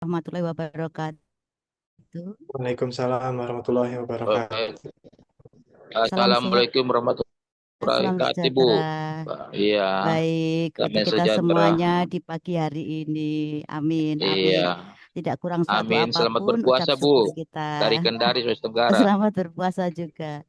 warahmatullahi wabarakatuh. Waalaikumsalam warahmatullahi wabarakatuh. Baik. Salam sehat, Assalamualaikum warahmatullahi salam wabarakatuh, Bu. sejahtera. Iya, Baik, untuk damai kita sejahtera. semuanya di pagi hari ini. Amin, Iya, amin. Tidak kurang suatu amin. Selamat apapun ucap berpuasa, Bu. syukur kita. Dari Kendari, Sulawesi Tenggara. Selamat berpuasa juga.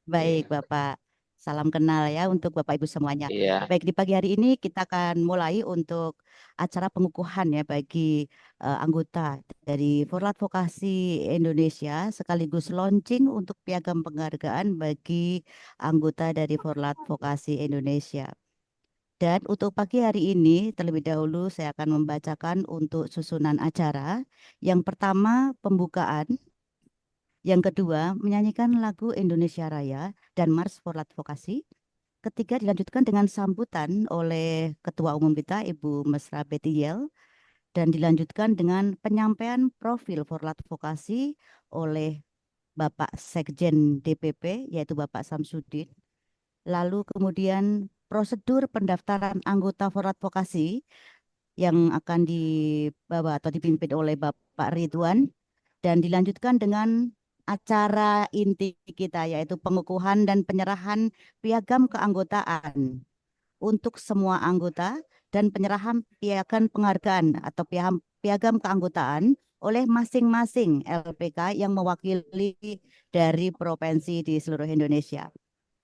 Baik, Iya, Bapak. Salam kenal ya untuk Bapak Ibu semuanya. iya. Baik, di pagi hari ini kita akan mulai untuk acara pengukuhan ya bagi anggota dari Forlat Vokasi Indonesia sekaligus launching untuk piagam penghargaan bagi anggota dari Forlat Vokasi Indonesia. Dan untuk pagi hari ini terlebih dahulu saya akan membacakan untuk susunan acara. Yang pertama pembukaan, yang kedua menyanyikan lagu Indonesia Raya dan Mars for Advokasi. Ketiga dilanjutkan dengan sambutan oleh Ketua Umum kita Ibu Mesra Bettiel dan dilanjutkan dengan penyampaian profil for Advokasi oleh Bapak Sekjen DPP yaitu Bapak Samsudin. Lalu kemudian prosedur pendaftaran anggota for Advokasi yang akan dibawa atau dipimpin oleh Bapak Ridwan dan dilanjutkan dengan acara inti kita yaitu pengukuhan dan penyerahan piagam keanggotaan untuk semua anggota dan penyerahan piagam penghargaan atau piagam keanggotaan oleh masing-masing LPK yang mewakili dari provinsi di seluruh Indonesia.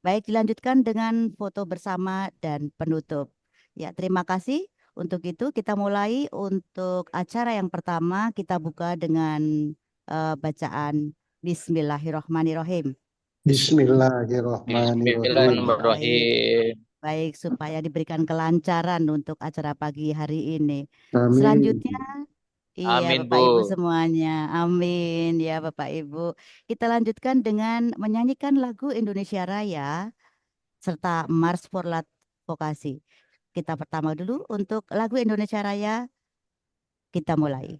Baik, dilanjutkan dengan foto bersama dan penutup. Ya, terima kasih. Untuk itu kita mulai untuk acara yang pertama kita buka dengan bacaan Bismillahirrohmanirrohim. Bismillahirrahmanirrahim. Baik, Bismillahirrahmanirrahim. baik supaya diberikan kelancaran untuk acara pagi hari ini. Amin. Selanjutnya, iya Amin, Bapak Ibu Bu. semuanya, amin ya Bapak Ibu. Kita lanjutkan dengan menyanyikan lagu Indonesia Raya serta Mars for Advokasi. Kita pertama dulu untuk lagu Indonesia Raya, kita mulai.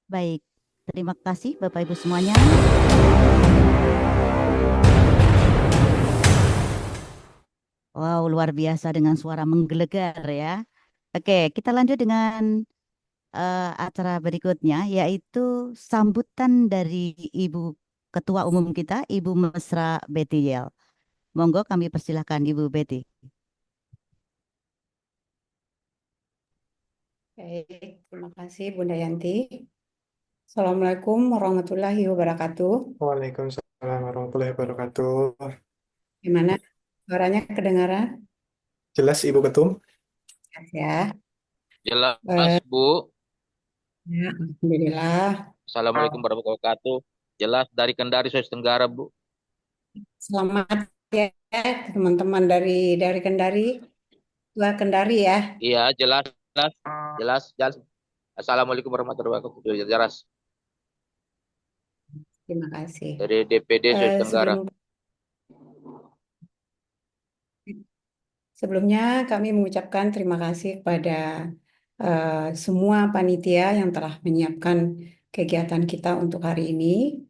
Baik, terima kasih Bapak Ibu semuanya. Wow, luar biasa dengan suara menggelegar ya. Oke, kita lanjut dengan acara berikutnya, yaitu sambutan dari Ibu Ketua Umum kita, Ibu Mesra Betty Yel. Monggo kami persilahkan Ibu Betty. Baik, terima kasih Bunda Yanti. Assalamualaikum warahmatullahi wabarakatuh. Waalaikumsalam warahmatullahi wabarakatuh. Gimana? Suaranya kedengaran? Jelas Ibu Ketum? Ya. Jelas, Eh, Bu. ya, Alhamdulillah. Assalamualaikum warahmatullahi wabarakatuh. Jelas dari Kendari, Sulawesi Tenggara, Bu. Selamat ya teman-teman dari Kendari, Tua Kendari ya. Iya, jelas, jelas, jelas, jelas. Assalamualaikum warahmatullahi wabarakatuh. Jelas Terima kasih. dari DPD Sulawesi Tenggara. Sebelumnya kami mengucapkan terima kasih kepada semua panitia yang telah menyiapkan kegiatan kita untuk hari ini.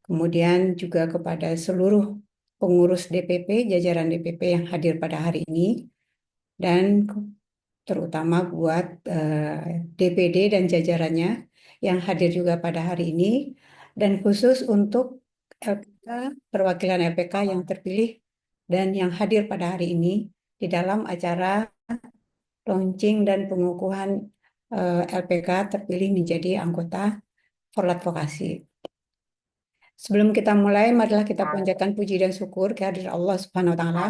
Kemudian juga kepada seluruh pengurus DPP, jajaran DPP yang hadir pada hari ini, dan terutama buat DPD dan jajarannya yang hadir juga pada hari ini, dan khusus untuk LPK, perwakilan LPK yang terpilih dan yang hadir pada hari ini di dalam acara launching dan pengukuhan LPK terpilih menjadi anggota Forlat Vokasi. Sebelum kita mulai, marilah kita panjatkan puji dan syukur kehadirat Allah Subhanahu wa taala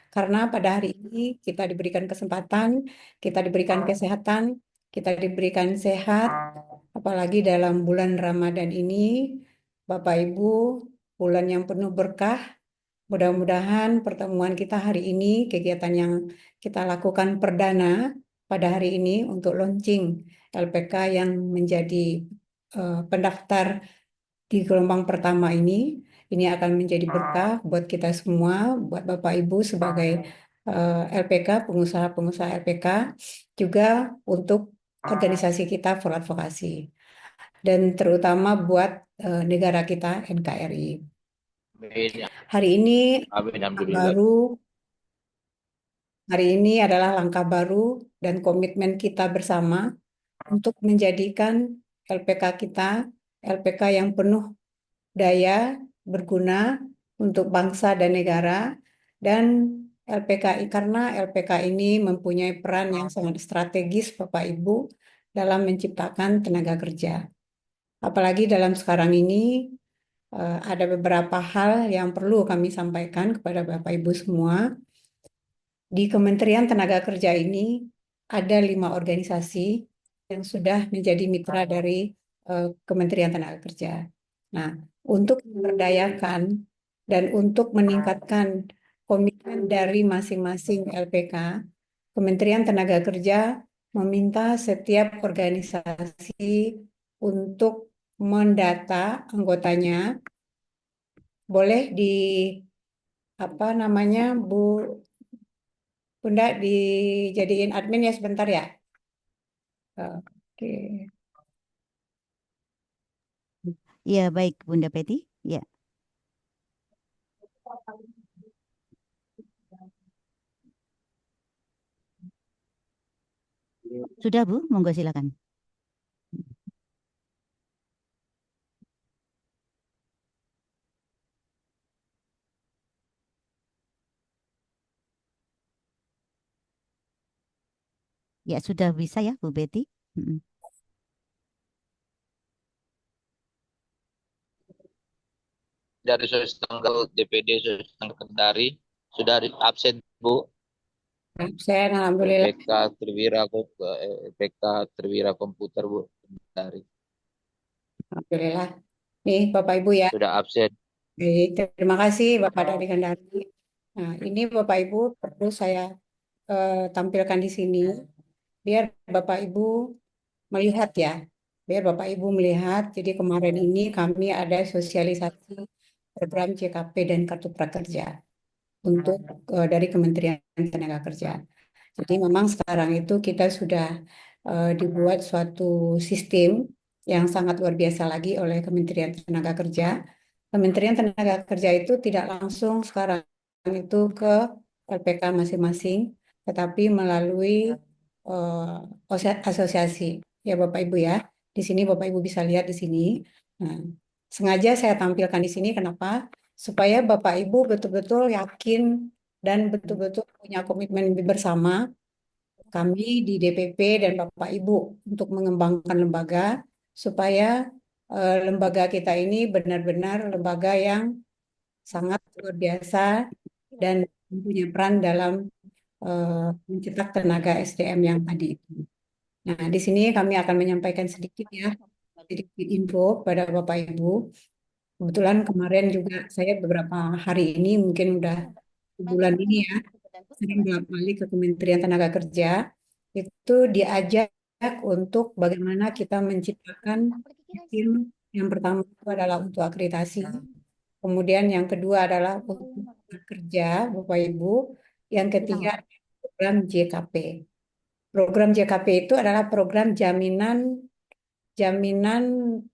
karena pada hari ini kita diberikan kesempatan, kita diberikan kesehatan, kita diberikan sehat, apalagi dalam bulan Ramadan ini, Bapak Ibu, bulan yang penuh berkah. Mudah-mudahan pertemuan kita hari ini, kegiatan yang kita lakukan perdana pada hari ini untuk launching LPK yang menjadi pendaftar di gelombang pertama ini akan menjadi berkah buat kita semua, buat Bapak Ibu sebagai LPK, pengusaha-pengusaha LPK, juga untuk organisasi kita for advokasi, dan terutama buat negara kita NKRI. Amin. Hari ini Amin. Alhamdulillah. Hari ini adalah langkah baru dan komitmen kita bersama untuk menjadikan LPK kita LPK yang penuh daya, berguna untuk bangsa dan negara, dan LPKI karena LPK ini mempunyai peran yang sangat strategis Bapak Ibu dalam menciptakan tenaga kerja. Apalagi dalam sekarang ini ada beberapa hal yang perlu kami sampaikan kepada Bapak Ibu semua. Di Kementerian Tenaga Kerja ini ada 5 organisasi yang sudah menjadi mitra dari Kementerian Tenaga Kerja. Nah, untuk memberdayakan dan untuk meningkatkan komitmen dari masing-masing LPK, Kementerian Tenaga Kerja meminta setiap organisasi untuk mendata anggotanya. Boleh di apa namanya, Bunda dijadiin admin ya sebentar ya. Oke. Iya, baik Bunda Betty. Ya. Sudah Bu, monggo silakan. Ya, sudah bisa ya Bu Betty. Dari Sulawesi Tenggara, DPD Sulawesi Tenggara Kendari sudah absen, Bu. Absen, alhamdulillah. LPK Terwira Komputer, Bu. Dari Alhamdulillah. Nih Bapak Ibu ya. sudah absen. Baik, terima kasih Bapak dari Kendari. Nah, ini Bapak Ibu perlu saya tampilkan di sini biar Bapak Ibu melihat ya. Biar Bapak Ibu melihat. Jadi kemarin ini kami ada sosialisasi program CKP dan Kartu Prakerja untuk dari Kementerian Tenaga Kerja. Jadi memang sekarang itu kita sudah dibuat suatu sistem yang sangat luar biasa lagi oleh Kementerian Tenaga Kerja. Kementerian Tenaga Kerja itu tidak langsung sekarang itu ke LPK masing-masing, tetapi melalui asosiasi. Ya Bapak Ibu ya, di sini Bapak Ibu bisa lihat di sini. Nah, sengaja saya tampilkan di sini kenapa? Supaya Bapak Ibu betul-betul yakin dan betul-betul punya komitmen bersama kami di DPP dan Bapak Ibu untuk mengembangkan lembaga supaya lembaga kita ini benar-benar lembaga yang sangat luar biasa dan mempunyai peran dalam mencetak tenaga SDM yang tadi itu. Nah, di sini kami akan menyampaikan sedikit ya, sedikit info pada Bapak Ibu. Kebetulan kemarin juga saya beberapa hari ini mungkin udah bulan ini ya sering bolak-balik ke Kementerian Tenaga Kerja itu diajak untuk bagaimana kita menciptakan sistem yang pertama itu adalah untuk akreditasi, kemudian yang kedua adalah untuk kerja Bapak Ibu, yang ketiga program JKP. Program JKP itu adalah program jaminan jaminan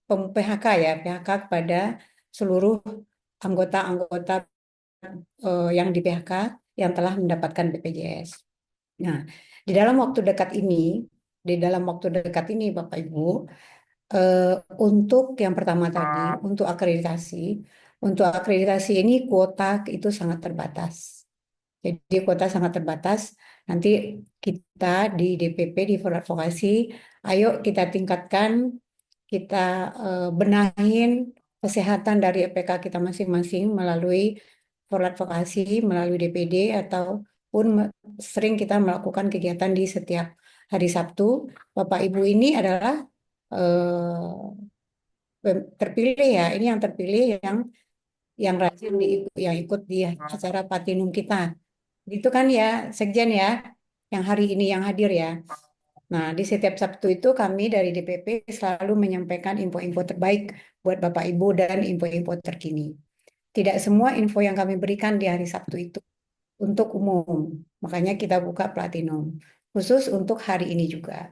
PHK ya, PHK kepada seluruh anggota-anggota yang di PHK yang telah mendapatkan BPJS. Nah, di dalam waktu dekat ini, Bapak Ibu, untuk yang pertama tadi, untuk akreditasi ini kuota itu sangat terbatas. Jadi kuota sangat terbatas. Nanti kita di DPP di Forum Advokasi, ayo kita tingkatkan, kita benahin kesehatan dari EPK kita masing-masing melalui Forum Advokasi, melalui DPD ataupun sering kita melakukan kegiatan di setiap hari Sabtu. Bapak Ibu ini adalah terpilih ya, ini yang terpilih yang rajin yang ikut di acara Patinum kita. Itu kan ya, Sekjen ya, yang hari ini yang hadir ya. Nah, di setiap Sabtu itu kami dari DPP selalu menyampaikan info-info terbaik buat Bapak Ibu dan info-info terkini. Tidak semua info yang kami berikan di hari Sabtu itu untuk umum. Makanya kita buka Platinum. Khusus untuk hari ini juga.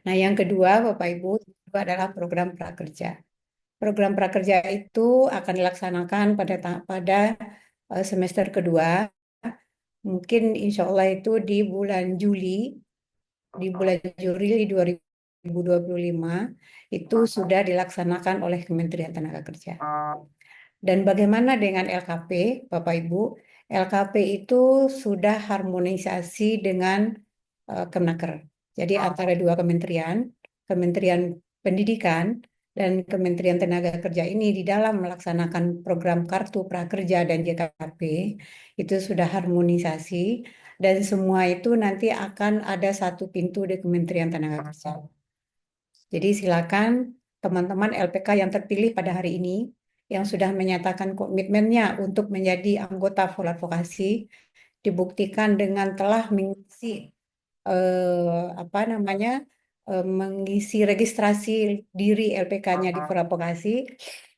Nah, yang kedua Bapak Ibu itu adalah program prakerja. Program prakerja itu akan dilaksanakan pada semester kedua. Mungkin insya Allah itu di bulan Juli 2025 itu sudah dilaksanakan oleh Kementerian Tenaga Kerja. Dan bagaimana dengan LKP, Bapak Ibu? LKP itu sudah harmonisasi dengan Kemenaker. Jadi antara dua kementerian, Kementerian Pendidikan dan Kementerian Tenaga Kerja ini di dalam melaksanakan program Kartu Prakerja dan JKP itu sudah harmonisasi dan semua itu nanti akan ada satu pintu di Kementerian Tenaga Kerja. Jadi silakan teman-teman LPK yang terpilih pada hari ini yang sudah menyatakan komitmennya untuk menjadi anggota Forum Advokasi dibuktikan dengan telah mengisi mengisi registrasi diri LPK-nya di Forum Advokasi.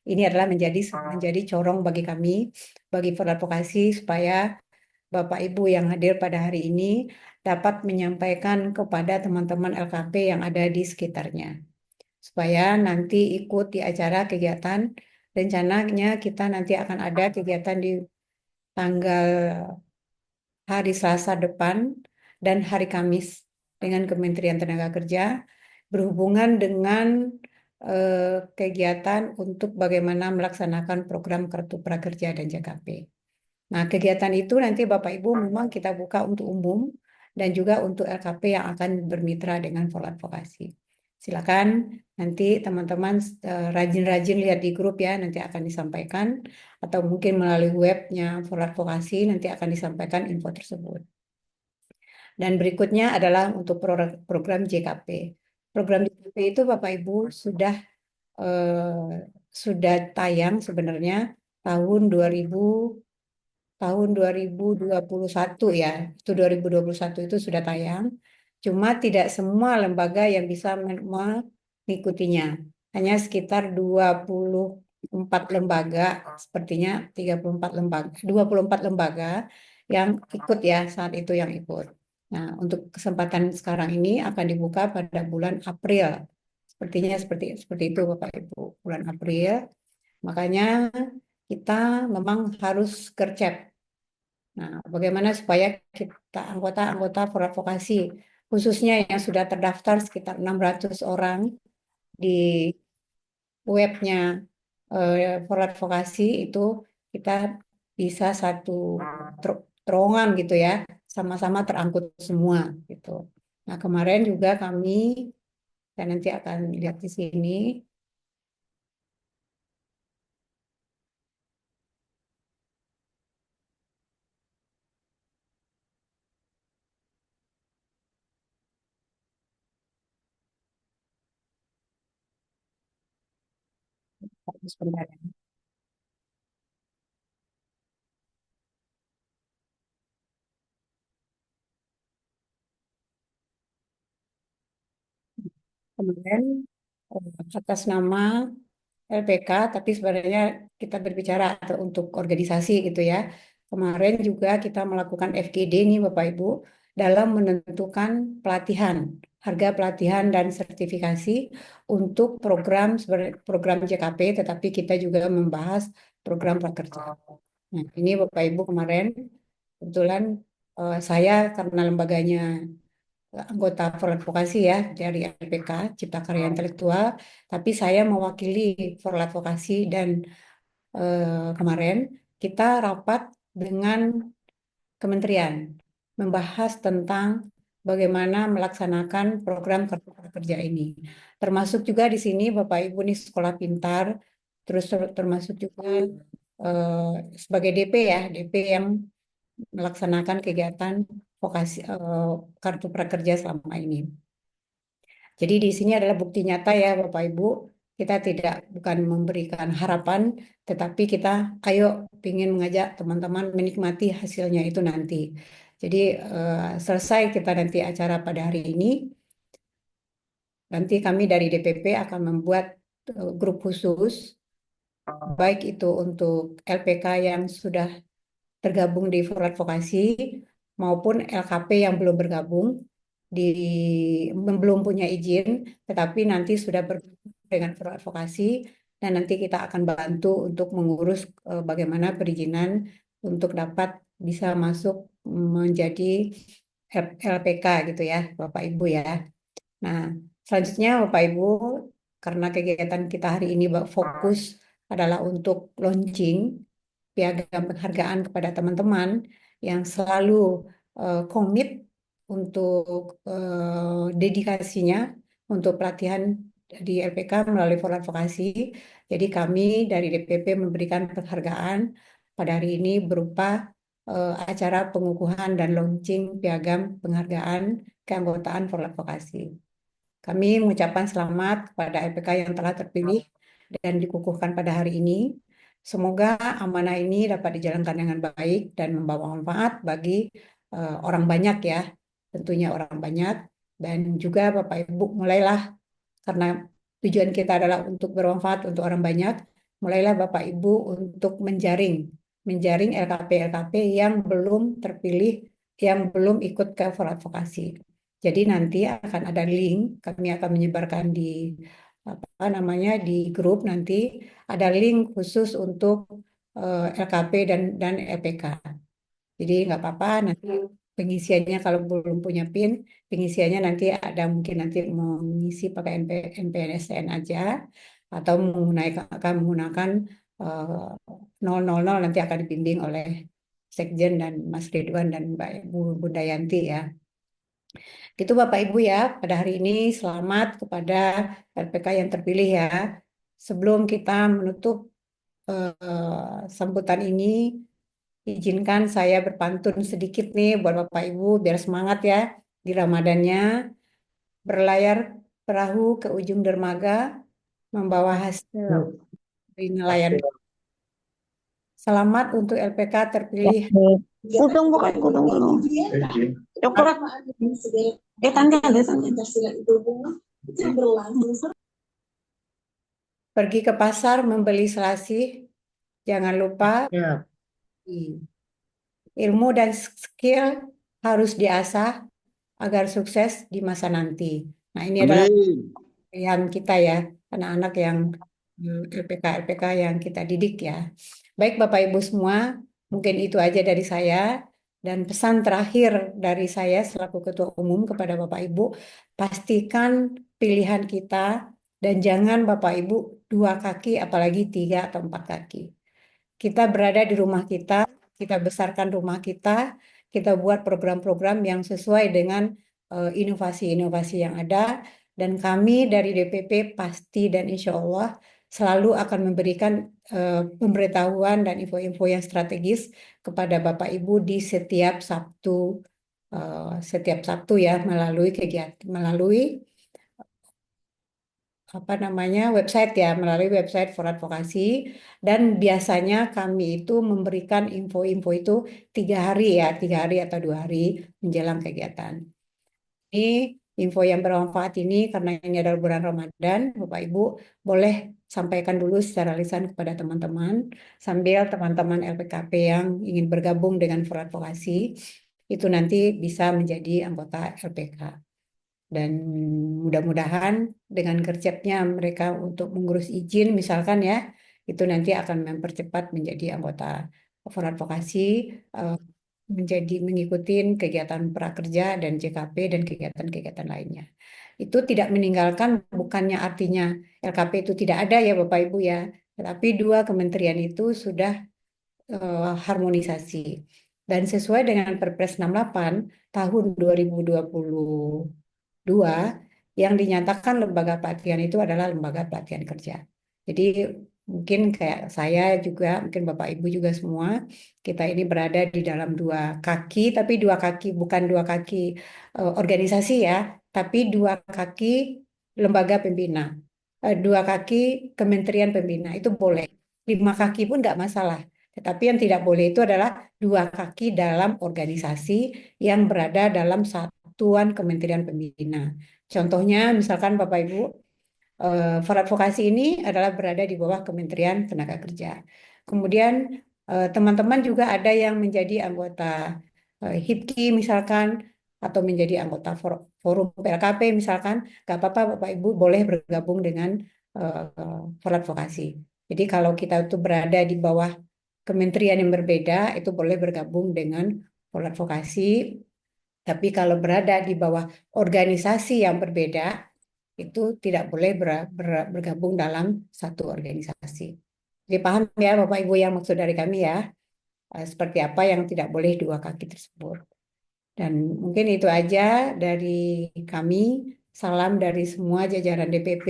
Ini adalah menjadi corong bagi kami, bagi Forum Advokasi supaya Bapak Ibu yang hadir pada hari ini dapat menyampaikan kepada teman-teman LKP yang ada di sekitarnya. Supaya nanti ikut di acara kegiatan, rencananya kita nanti akan ada kegiatan di tanggal hari Selasa depan dan hari Kamis dengan Kementerian Tenaga Kerja berhubungan dengan kegiatan untuk bagaimana melaksanakan program Kartu Prakerja dan JKP. Nah, kegiatan itu nanti Bapak Ibu memang kita buka untuk umum dan juga untuk LKP yang akan bermitra dengan Forum Advokasi. Silakan nanti teman-teman rajin-rajin lihat di grup ya, nanti akan disampaikan atau mungkin melalui webnya Forum Advokasi nanti akan disampaikan info tersebut. Dan berikutnya adalah untuk program JKP. Program JKP itu Bapak Ibu sudah tayang sebenarnya tahun 2021 ya. Itu 2021 itu sudah tayang. Cuma tidak semua lembaga yang bisa mengikutinya. Hanya sekitar 24 lembaga, sepertinya 24 lembaga yang ikut ya, saat itu yang ikut. Nah, untuk kesempatan sekarang ini akan dibuka pada bulan April Sepertinya seperti itu Bapak Ibu, bulan April. Makanya kita memang harus gercep. Nah, bagaimana supaya kita anggota-anggota advokasi, khususnya yang sudah terdaftar sekitar 600 orang di webnya for advokasi itu, kita bisa satu terowongan gitu ya, sama-sama terangkut semua gitu. Nah, kemarin juga kami, saya nanti akan lihat di sini, sebentar ya. Kemarin atas nama LPK, tapi sebenarnya kita berbicara untuk organisasi gitu ya. Kemarin juga kita melakukan FGD nih Bapak Ibu dalam menentukan pelatihan, harga pelatihan dan sertifikasi untuk program JKP, tetapi kita juga membahas program prakerja. Nah, ini Bapak Ibu kemarin kebetulan saya karena lembaganya anggota for advokasi ya dari LPK Cipta Karya Intelektual, tapi saya mewakili for advokasi dan kemarin kita rapat dengan kementerian membahas tentang bagaimana melaksanakan program Kartu Prakerja ini. Termasuk juga di sini Bapak Ibu nih sekolah pintar, terus termasuk juga sebagai DP ya, DP yang melaksanakan kegiatan vokasi Kartu Prakerja selama ini. Jadi di sini adalah bukti nyata ya Bapak Ibu, kita bukan memberikan harapan, tetapi kita ayo ingin mengajak teman-teman menikmati hasilnya itu nanti. Jadi selesai kita nanti acara pada hari ini, nanti kami dari DPP akan membuat grup khusus, baik itu untuk LPK yang sudah tergabung di For Advokasi maupun LKP yang belum bergabung belum punya izin, tetapi nanti sudah bergabung dengan For Advokasi dan nanti kita akan bantu untuk mengurus bagaimana perizinan untuk dapat bisa masuk menjadi LPK gitu ya, Bapak Ibu ya. Nah, selanjutnya Bapak Ibu, karena kegiatan kita hari ini fokus adalah untuk launching piagam penghargaan kepada teman-teman yang selalu komit untuk dedikasinya untuk pelatihan di LPK melalui For Advokasi. Jadi kami dari DPP memberikan penghargaan pada hari ini berupa acara pengukuhan dan launching piagam penghargaan keanggotaan For Advokasi. Kami mengucapkan selamat kepada LPK yang telah terpilih dan dikukuhkan pada hari ini. Semoga amanah ini dapat dijalankan dengan baik dan membawa manfaat bagi orang banyak ya, tentunya orang banyak. Dan juga Bapak Ibu mulailah, karena tujuan kita adalah untuk bermanfaat untuk orang banyak, mulailah Bapak Ibu untuk menjaring LKP-LKP yang belum terpilih, yang belum ikut ke For Advokasi. Jadi nanti akan ada link, kami akan menyebarkan di di grup nanti ada link khusus untuk LKP dan LPK. Jadi nggak apa-apa nanti pengisiannya kalau belum punya PIN, pengisiannya nanti ada mungkin nanti mau mengisi pakai NPNSN aja atau akan menggunakan 000 nanti akan dibimbing oleh Sekjen dan Mas Ridwan dan Mbak Bunda Yanti ya. Gitu Bapak Ibu ya, pada hari ini selamat kepada LPK yang terpilih ya. Sebelum kita menutup sambutan ini, izinkan saya berpantun sedikit nih buat Bapak Ibu biar semangat ya di Ramadannya. Berlayar perahu ke ujung dermaga, membawa hasil dari nelayan. Selamat untuk LPK terpilih. Kudung bukan kudung belum. Coklat. Tanda ada tanda. Pergi ke pasar membeli selasih, jangan lupa ilmu dan skill harus diasah agar sukses di masa nanti. Nah, ini adalah pilihan kita ya, anak-anak yang LPK yang kita didik ya. Baik Bapak Ibu semua, mungkin itu aja dari saya. Dan pesan terakhir dari saya selaku Ketua Umum kepada Bapak Ibu, pastikan pilihan kita dan jangan Bapak Ibu dua kaki apalagi 3 atau 4 kaki. Kita berada di rumah kita besarkan rumah kita buat program-program yang sesuai dengan inovasi-inovasi yang ada, dan kami dari DPP pasti dan insya Allah selalu akan memberikan pemberitahuan dan info-info yang strategis kepada Bapak Ibu di setiap Sabtu ya, melalui kegiatan, melalui website ya, melalui website For Advokasi. Dan biasanya kami itu memberikan info-info itu 3 hari ya, 3 hari atau 2 hari menjelang kegiatan. Ini info yang bermanfaat ini karena ini adalah bulan Ramadan, Bapak Ibu boleh sampaikan dulu secara lisan kepada teman-teman, sambil teman-teman LPKP yang ingin bergabung dengan For Advokasi itu nanti bisa menjadi anggota LPK. Dan mudah-mudahan dengan gercepnya mereka untuk mengurus izin misalkan ya, itu nanti akan mempercepat menjadi anggota For Advokasi, menjadi mengikuti kegiatan prakerja dan JKP dan kegiatan-kegiatan lainnya. Itu tidak meninggalkan, bukannya artinya LKP itu tidak ada ya Bapak Ibu ya, tetapi dua kementerian itu sudah harmonisasi. Dan sesuai dengan Perpres 68 tahun 2022 yang dinyatakan lembaga pelatihan itu adalah lembaga pelatihan kerja. Jadi mungkin kayak saya juga, mungkin Bapak Ibu juga semua, kita ini berada di dalam dua kaki, tapi dua kaki bukan dua kaki organisasi ya, tapi dua kaki lembaga pembina, dua kaki kementerian pembina itu boleh, 5 kaki pun nggak masalah. Tetapi yang tidak boleh itu adalah 2 kaki dalam organisasi yang berada dalam satuan kementerian pembina. Contohnya misalkan Bapak Ibu, For Advokasi ini adalah berada di bawah Kementerian Tenaga Kerja. Kemudian teman-teman juga ada yang menjadi anggota HIPKI misalkan, atau menjadi anggota forum PLKP misalkan, nggak apa-apa Bapak Ibu boleh bergabung dengan For Advokasi. Jadi kalau kita itu berada di bawah kementerian yang berbeda, itu boleh bergabung dengan For Advokasi. Tapi kalau berada di bawah organisasi yang berbeda, itu tidak boleh bergabung dalam satu organisasi. Jadi paham ya Bapak Ibu yang maksud dari kami ya, seperti apa yang tidak boleh 2 kaki tersebut. Dan mungkin itu aja dari kami. Salam dari semua jajaran DPP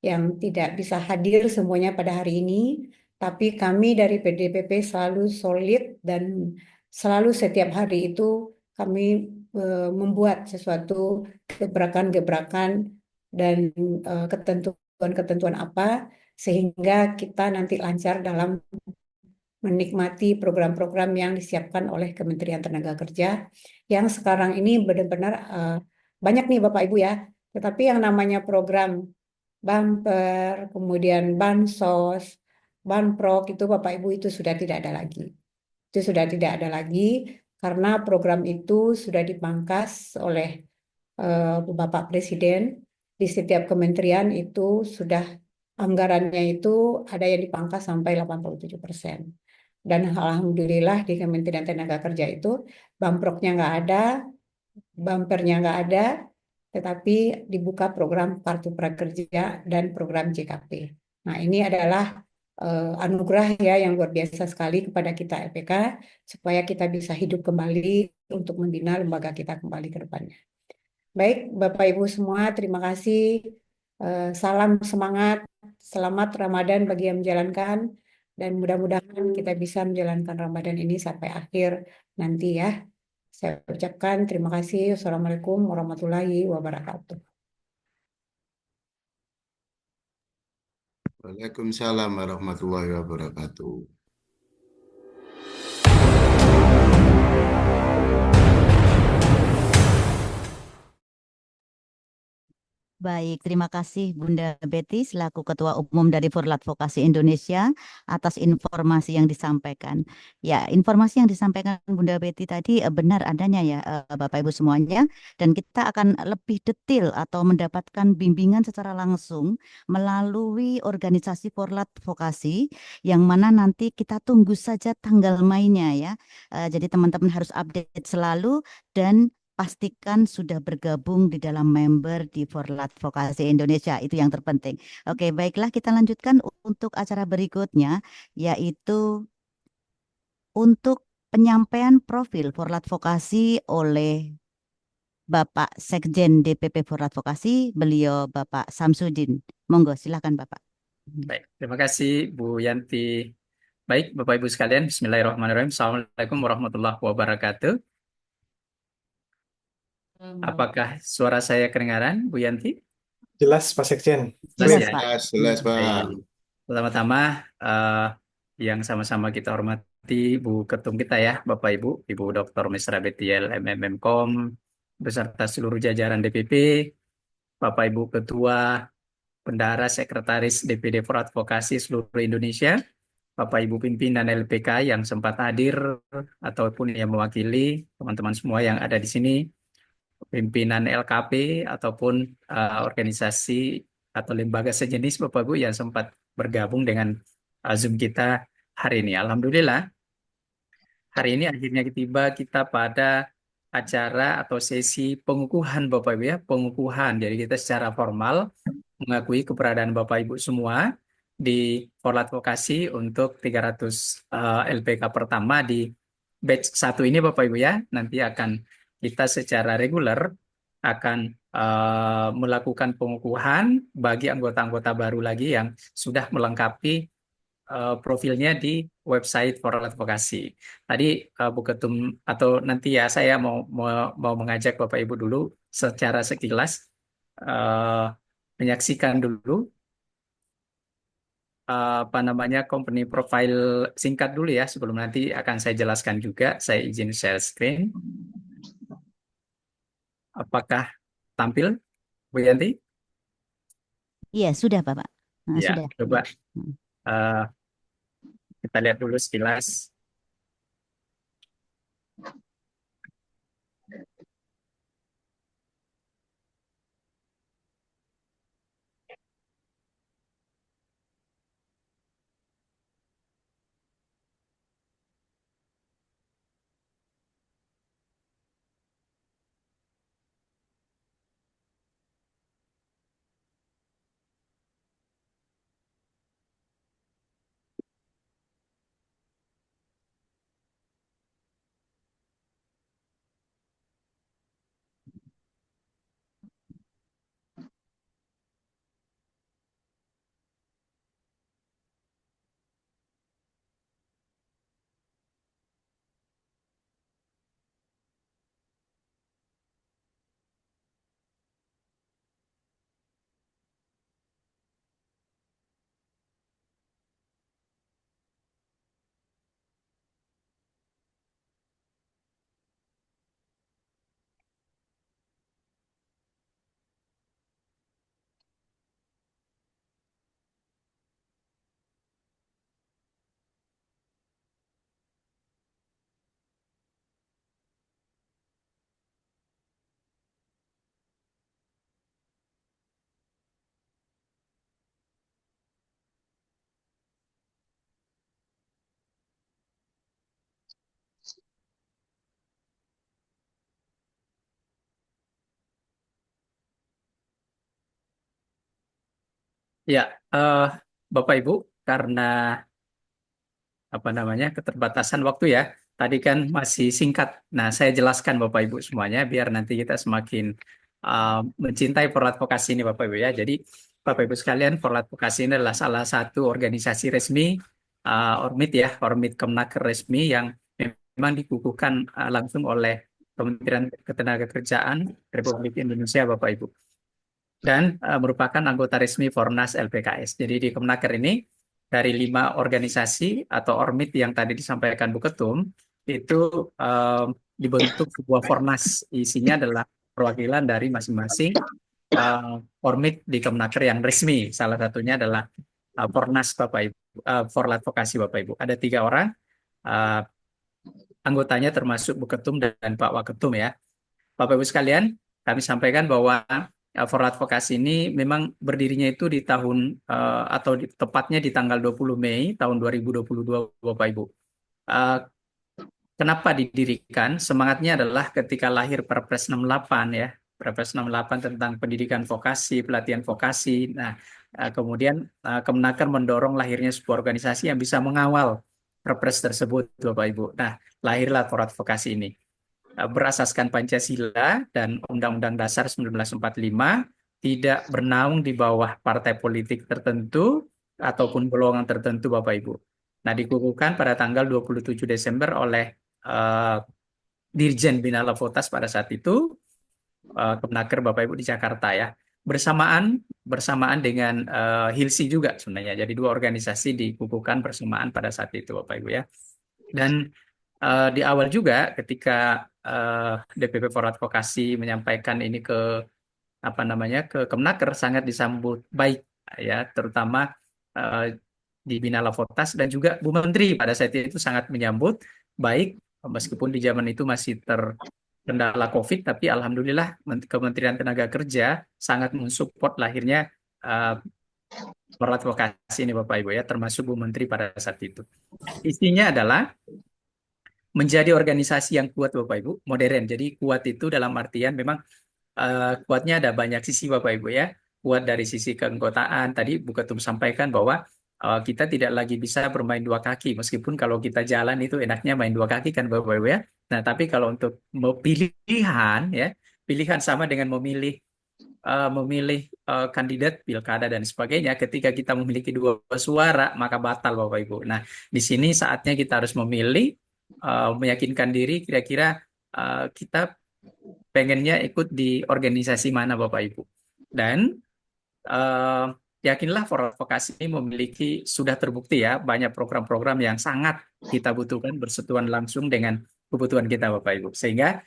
yang tidak bisa hadir semuanya pada hari ini, tapi kami dari DPP selalu solid dan selalu setiap hari itu kami membuat sesuatu gebrakan-gebrakan dan ketentuan-ketentuan apa sehingga kita nanti lancar dalam menikmati program-program yang disiapkan oleh Kementerian Tenaga Kerja yang sekarang ini benar-benar banyak nih Bapak Ibu ya. Tetapi yang namanya program bumper, kemudian bansos, banprok itu Bapak Ibu itu sudah tidak ada lagi. Itu sudah tidak ada lagi karena program itu sudah dipangkas oleh Bapak Presiden. Di setiap kementerian itu sudah anggarannya itu ada yang dipangkas sampai 87%. Dan alhamdulillah di Kementerian Tenaga Kerja itu bamproknya nggak ada, bumpernya nggak ada, tetapi dibuka program Kartu Prakerja dan program JKP. Nah ini adalah anugerah ya yang luar biasa sekali kepada kita LPK supaya kita bisa hidup kembali untuk membina lembaga kita kembali ke depannya. Baik Bapak Ibu semua, terima kasih. Salam semangat, selamat Ramadan bagi yang menjalankan, dan mudah-mudahan kita bisa menjalankan Ramadan ini sampai akhir nanti ya. Saya ucapkan terima kasih. Wassalamualaikum warahmatullahi wabarakatuh. Waalaikumsalam warahmatullahi wabarakatuh. Baik, terima kasih Bunda Betty selaku Ketua Umum dari Forum Advokasi Indonesia atas informasi yang disampaikan. Ya, informasi yang disampaikan Bunda Betty tadi benar adanya ya Bapak Ibu semuanya, dan kita akan lebih detail atau mendapatkan bimbingan secara langsung melalui organisasi Forum Advokasi yang mana nanti kita tunggu saja tanggal mainnya ya. Jadi teman-teman harus update selalu dan pastikan sudah bergabung di dalam member di Forlat Vokasi Indonesia. Itu yang terpenting. Oke, baiklah kita lanjutkan untuk acara berikutnya, yaitu untuk penyampaian profil Forlat Vokasi oleh Bapak Sekjen DPP Forlat Vokasi, beliau Bapak Samsudin. Monggo, silakan Bapak. Baik, terima kasih Bu Yanti. Baik, Bapak Ibu sekalian, Bismillahirrahmanirrahim. Assalamualaikum warahmatullahi wabarakatuh. Apakah suara saya kedengaran, Bu Yanti? Jelas, Pak Sekjen. Jelas Jelas, ya? Pak. Jelas, Pak. Baik. Pertama-tama, yang sama-sama kita hormati Bu Ketum kita ya, Bapak Ibu, Ibu Dr. Mesra Betiel, MMM.com, beserta seluruh jajaran DPP, Bapak Ibu Ketua, Bendahara Sekretaris DPD For Advokasi seluruh Indonesia, Bapak Ibu pimpinan LPK yang sempat hadir ataupun yang mewakili teman-teman semua yang ada di sini, pimpinan LKP ataupun organisasi atau lembaga sejenis Bapak Ibu yang sempat bergabung dengan Zoom kita hari ini. Alhamdulillah, hari ini akhirnya tiba kita pada acara atau sesi pengukuhan Bapak Ibu ya, pengukuhan. Jadi kita secara formal mengakui keberadaan Bapak Ibu semua di Forum Advokasi untuk 300 LPK pertama di batch 1 ini Bapak Ibu ya. Nanti akan kita secara reguler akan melakukan pengukuhan bagi anggota-anggota baru lagi yang sudah melengkapi profilnya di website Forum Advokasi. Tadi Bu Ketum atau nanti ya saya mau mengajak Bapak Ibu dulu secara sekilas menyaksikan dulu company profile singkat dulu ya sebelum nanti akan saya jelaskan juga. Saya izin share screen. Apakah tampil, Bu Yanti? Iya, sudah Bapak. Nah, Ya, sudah. coba kita lihat dulu sekilas. Ya, Bapak Ibu, karena keterbatasan waktu ya. Tadi kan masih singkat. Nah, saya jelaskan Bapak Ibu semuanya biar nanti kita semakin mencintai Forum Advokasi ini Bapak Ibu ya. Jadi Bapak Ibu sekalian, Forum Advokasi ini adalah salah satu organisasi resmi Ormit ya, Ormit Kemnaker resmi yang memang dikukuhkan langsung oleh Kementerian Ketenagakerjaan Republik Indonesia Bapak Ibu. Dan merupakan anggota resmi Fornas LPKS. Jadi di Kemnaker ini dari 5 organisasi atau ormit yang tadi disampaikan Bu Ketum itu dibentuk sebuah Fornas. Isinya adalah perwakilan dari masing-masing Formit di Kemenaker yang resmi. Salah satunya adalah Fornas Bapak Ibu, Forlat Vokasi Bapak Ibu. Ada 3 orang, uh, anggotanya termasuk Bu Ketum dan Pak Waketum ya. Bapak Ibu sekalian, kami sampaikan bahwa Forlat Vokasi ini memang berdirinya itu di tahun atau tepatnya di tanggal 20 Mei tahun 2022 Bapak Ibu. Kenapa didirikan? Semangatnya adalah ketika lahir Perpres 68 ya, Perpres 68 tentang pendidikan vokasi, pelatihan vokasi. Nah, kemudian Kemenaker mendorong lahirnya sebuah organisasi yang bisa mengawal Perpres tersebut, Bapak Ibu. Nah, lahirlah Forlat Vokasi ini. Berasaskan Pancasila dan Undang-Undang Dasar 1945, tidak bernaung di bawah partai politik tertentu ataupun golongan tertentu, Bapak Ibu. Nah, dikukuhkan pada tanggal 27 Desember oleh Dirjen Bina Votas pada saat itu, Kemenaker Bapak Ibu di Jakarta ya. Bersamaan dengan HILSI juga sebenarnya. Jadi 2 organisasi dikukuhkan bersamaan pada saat itu Bapak Ibu ya. Dan di awal juga ketika DPP Forlat Vokasi menyampaikan ini ke Kemenaker, sangat disambut baik ya, terutama di Bina Votas, dan juga Bu Menteri pada saat itu sangat menyambut baik, meskipun di zaman itu masih terkendala COVID, tapi alhamdulillah Kementerian Tenaga Kerja sangat mensupport lahirnya Forlat Vokasi ini Bapak Ibu ya, termasuk Bu Menteri pada saat itu. Isinya adalah menjadi organisasi yang kuat Bapak Ibu, modern. Jadi kuat itu dalam artian memang kuatnya ada banyak sisi Bapak Ibu ya. Kuat dari sisi keanggotaan. Tadi Bu Ketum sampaikan bahwa kita tidak lagi bisa bermain 2 kaki. Meskipun kalau kita jalan itu enaknya main 2 kaki kan Bapak Ibu ya. Nah, tapi kalau untuk pilihan ya, pilihan sama dengan memilih kandidat pilkada dan sebagainya. Ketika kita memiliki 2 suara, maka batal Bapak Ibu. Nah, di sini saatnya kita harus memilih, meyakinkan diri kira-kira kita pengennya ikut di organisasi mana Bapak Ibu. Dan yakinlah Forlat Vokasi ini memiliki, sudah terbukti ya, banyak program-program yang sangat kita butuhkan bersentuhan langsung dengan kebutuhan kita Bapak Ibu. Sehingga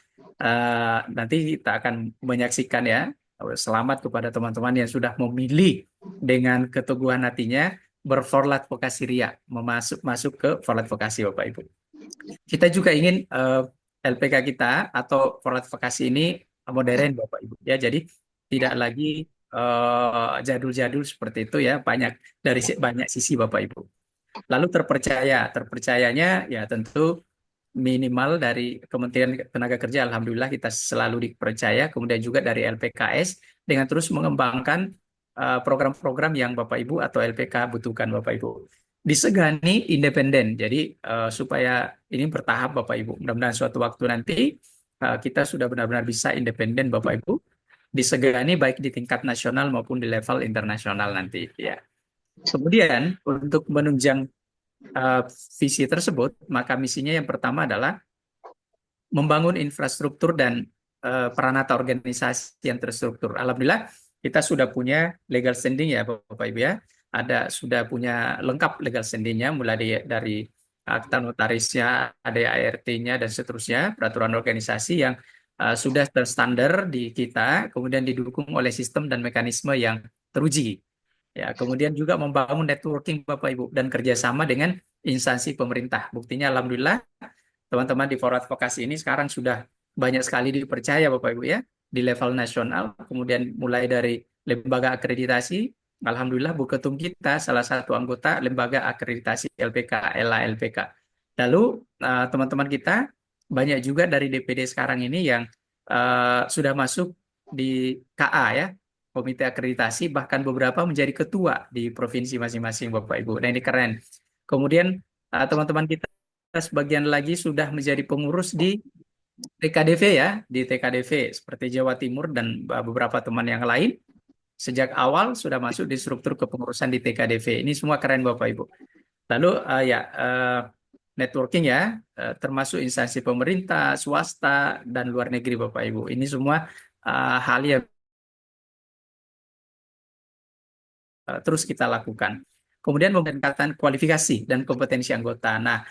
nanti kita akan menyaksikan ya, selamat kepada teman-teman yang sudah memilih dengan keteguhan hatinya berforlat vokasi RIA, masuk ke Forlat Vokasi Bapak Ibu. Kita juga ingin LPK kita atau Forlat Vokasi ini modern Bapak Ibu ya, jadi tidak lagi jadul-jadul seperti itu ya, banyak sisi Bapak Ibu. Lalu terpercayanya ya tentu minimal dari Kementerian Tenaga Kerja, alhamdulillah kita selalu dipercaya, kemudian juga dari LPKS dengan terus mengembangkan program-program yang Bapak Ibu atau LPK butuhkan Bapak Ibu. Disegani independen, jadi supaya ini bertahap Bapak Ibu. Mudah-mudahan suatu waktu nanti kita sudah benar-benar bisa independen Bapak Ibu, disegani baik di tingkat nasional maupun di level internasional nanti ya. Kemudian untuk menunjang visi tersebut, maka misinya yang pertama adalah membangun infrastruktur dan peranata organisasi yang terstruktur. Alhamdulillah kita sudah punya legal standing ya Bapak Ibu ya. Sudah punya lengkap legal standingnya, mulai dari akta notarisnya, ADART-nya dan seterusnya, peraturan organisasi yang sudah terstandar di kita, kemudian didukung oleh sistem dan mekanisme yang teruji. Ya, kemudian juga membangun networking Bapak Ibu dan kerjasama dengan instansi pemerintah. Buktinya alhamdulillah teman-teman di Forlat Vokasi ini sekarang sudah banyak sekali dipercaya Bapak Ibu ya, di level nasional, kemudian mulai dari lembaga akreditasi. Alhamdulillah Bu Ketum kita salah satu anggota lembaga akreditasi LPK, LPK. Lalu teman-teman kita banyak juga dari DPD sekarang ini yang sudah masuk di KA ya, Komite Akreditasi, bahkan beberapa menjadi ketua di provinsi masing-masing Bapak Ibu. Nah ini keren. Kemudian teman-teman kita sebagian lagi sudah menjadi pengurus di TKDV ya, di TKDV seperti Jawa Timur dan beberapa teman yang lain. Sejak awal sudah masuk di struktur kepengurusan di TKDV. Ini semua keren Bapak Ibu. Lalu networking ya, termasuk instansi pemerintah, swasta, dan luar negeri Bapak Ibu. Ini semua hal yang terus kita lakukan. Kemudian meningkatkan kualifikasi dan kompetensi anggota. Nah,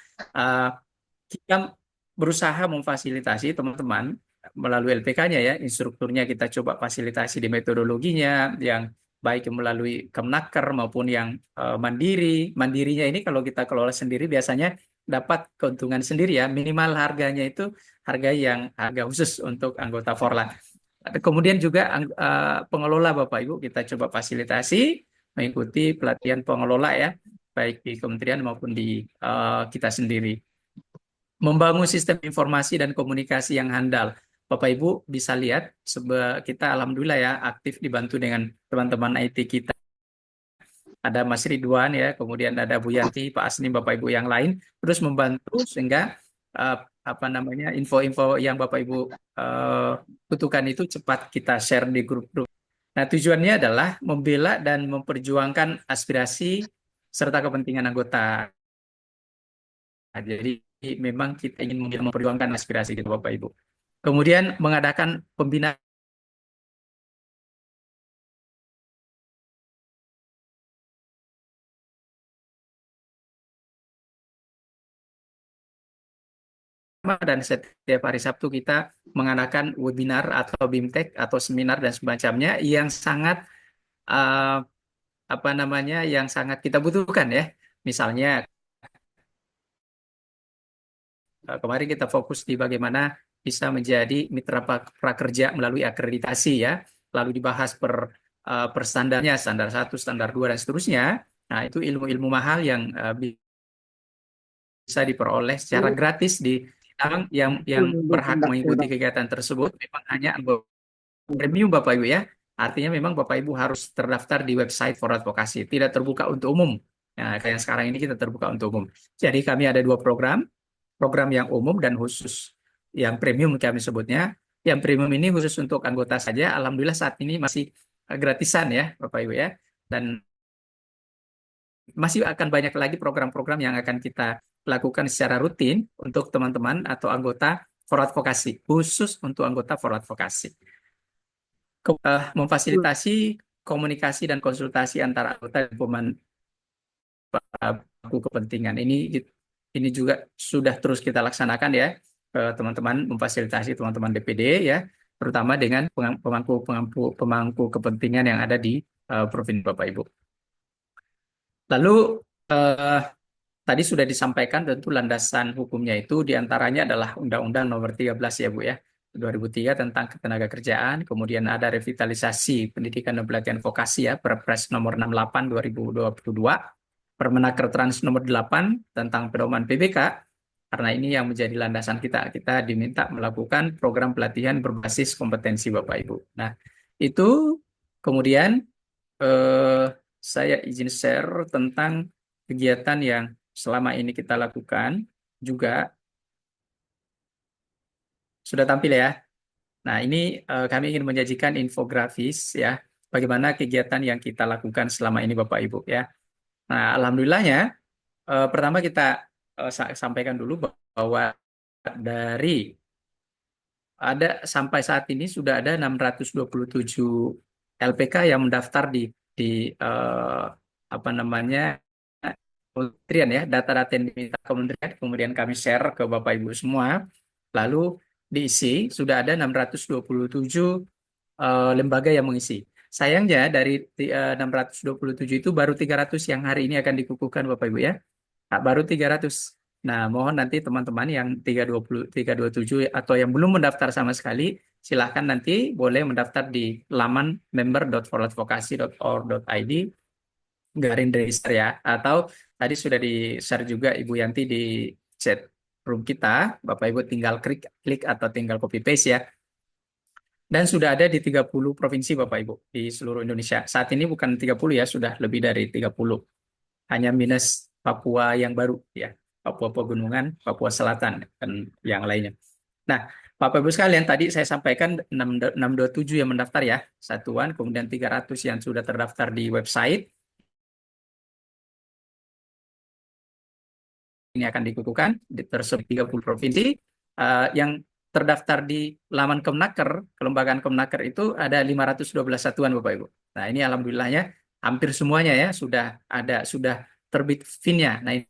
kita berusaha memfasilitasi teman-teman melalui LPK-nya ya, instrukturnya kita coba fasilitasi di metodologinya yang baik melalui Kemnaker maupun yang mandiri. Mandirinya ini kalau kita kelola sendiri biasanya dapat keuntungan sendiri ya, minimal harganya itu harga khusus untuk anggota Forlat. Kemudian juga pengelola Bapak Ibu kita coba fasilitasi mengikuti pelatihan pengelola ya, baik di kementerian maupun di kita sendiri. Membangun sistem informasi dan komunikasi yang handal. Bapak Ibu bisa lihat kita alhamdulillah ya aktif dibantu dengan teman-teman IT kita. Ada Mas Ridwan ya, kemudian ada Bu Yanti, Pak Asni, Bapak Ibu yang lain terus membantu sehingga info-info yang Bapak Ibu butuhkan itu cepat kita share di grup-grup. Nah, tujuannya adalah membela dan memperjuangkan aspirasi serta kepentingan anggota. Nah, jadi memang kita ingin memperjuangkan aspirasi gitu Bapak Ibu. Kemudian mengadakan pembinaan dan setiap hari Sabtu kita mengadakan webinar atau BIMTEK atau seminar dan semacamnya yang sangat yang sangat kita butuhkan ya. Misalnya kemarin kita fokus di bagaimana bisa menjadi mitra prakerja melalui akreditasi ya. Lalu dibahas per standarnya, standar 1, standar 2 dan seterusnya. Nah, itu ilmu-ilmu mahal yang bisa diperoleh secara gratis di yang berhak mengikuti kegiatan tersebut memang hanya anggota premium Bapak Ibu ya. Artinya memang Bapak Ibu harus terdaftar di website For Advokasi, tidak terbuka untuk umum. Nah, kayak yang sekarang ini kita terbuka untuk umum. Jadi kami ada 2 program yang umum dan khusus. Yang premium kami sebutnya. Yang premium ini khusus untuk anggota saja. Alhamdulillah saat ini masih gratisan ya Bapak Ibu ya. Dan masih akan banyak lagi program-program yang akan kita lakukan secara rutin untuk teman-teman atau anggota For Advokasi, khusus untuk anggota For Advokasi. Memfasilitasi komunikasi dan konsultasi antara anggota dan pemangku kepentingan. Ini juga sudah terus kita laksanakan ya, teman-teman, memfasilitasi teman-teman DPD ya, terutama dengan pemangku kepentingan yang ada di Provinsi Bapak Ibu. Lalu tadi sudah disampaikan tentu landasan hukumnya itu diantaranya adalah Undang-Undang Nomor 13 ya Bu ya, 2003 tentang ketenagakerjaan, kemudian ada revitalisasi pendidikan dan pelatihan vokasi ya, Perpres Nomor 68 2022, Permenaker Trans Nomor 8 tentang pedoman PBK, karena ini yang menjadi landasan kita diminta melakukan program pelatihan berbasis kompetensi Bapak Ibu. Nah, itu kemudian saya izin share tentang kegiatan yang selama ini kita lakukan juga sudah tampil ya. Nah, ini kami ingin menyajikan infografis ya, bagaimana kegiatan yang kita lakukan selama ini Bapak Ibu ya. Nah, alhamdulillahnya pertama kita sampaikan dulu bahwa dari sampai saat ini sudah ada 627 LPK yang mendaftar di kementerian ya, data-data yang diminta kementerian, kemudian kami share ke Bapak Ibu semua, lalu diisi, sudah ada 627 lembaga yang mengisi. Sayangnya dari 627 itu baru 300 yang hari ini akan dikukuhkan Bapak Ibu ya, baru 300. Nah, mohon nanti teman-teman yang 327 atau yang belum mendaftar sama sekali, silahkan nanti boleh mendaftar di laman member.foradvokasi.or.id /register ya, atau tadi sudah di-share juga Ibu Yanti di chat room kita, Bapak Ibu tinggal klik atau tinggal copy paste ya. Dan sudah ada di 30 provinsi Bapak Ibu di seluruh Indonesia. Saat ini bukan 30 ya, sudah lebih dari 30. Hanya minus Papua yang baru ya, Papua Pegunungan, Papua Selatan dan yang lainnya. Nah, Bapak Ibu sekalian, tadi saya sampaikan 627 yang mendaftar ya, satuan, kemudian 300 yang sudah terdaftar di website. Ini akan dikukuhkan di 30 provinsi. Yang terdaftar di laman Kemnaker, kelembagaan Kemnaker itu ada 512 satuan Bapak Ibu. Nah, ini alhamdulillahnya hampir semuanya ya sudah terbit VIN-nya. Nah,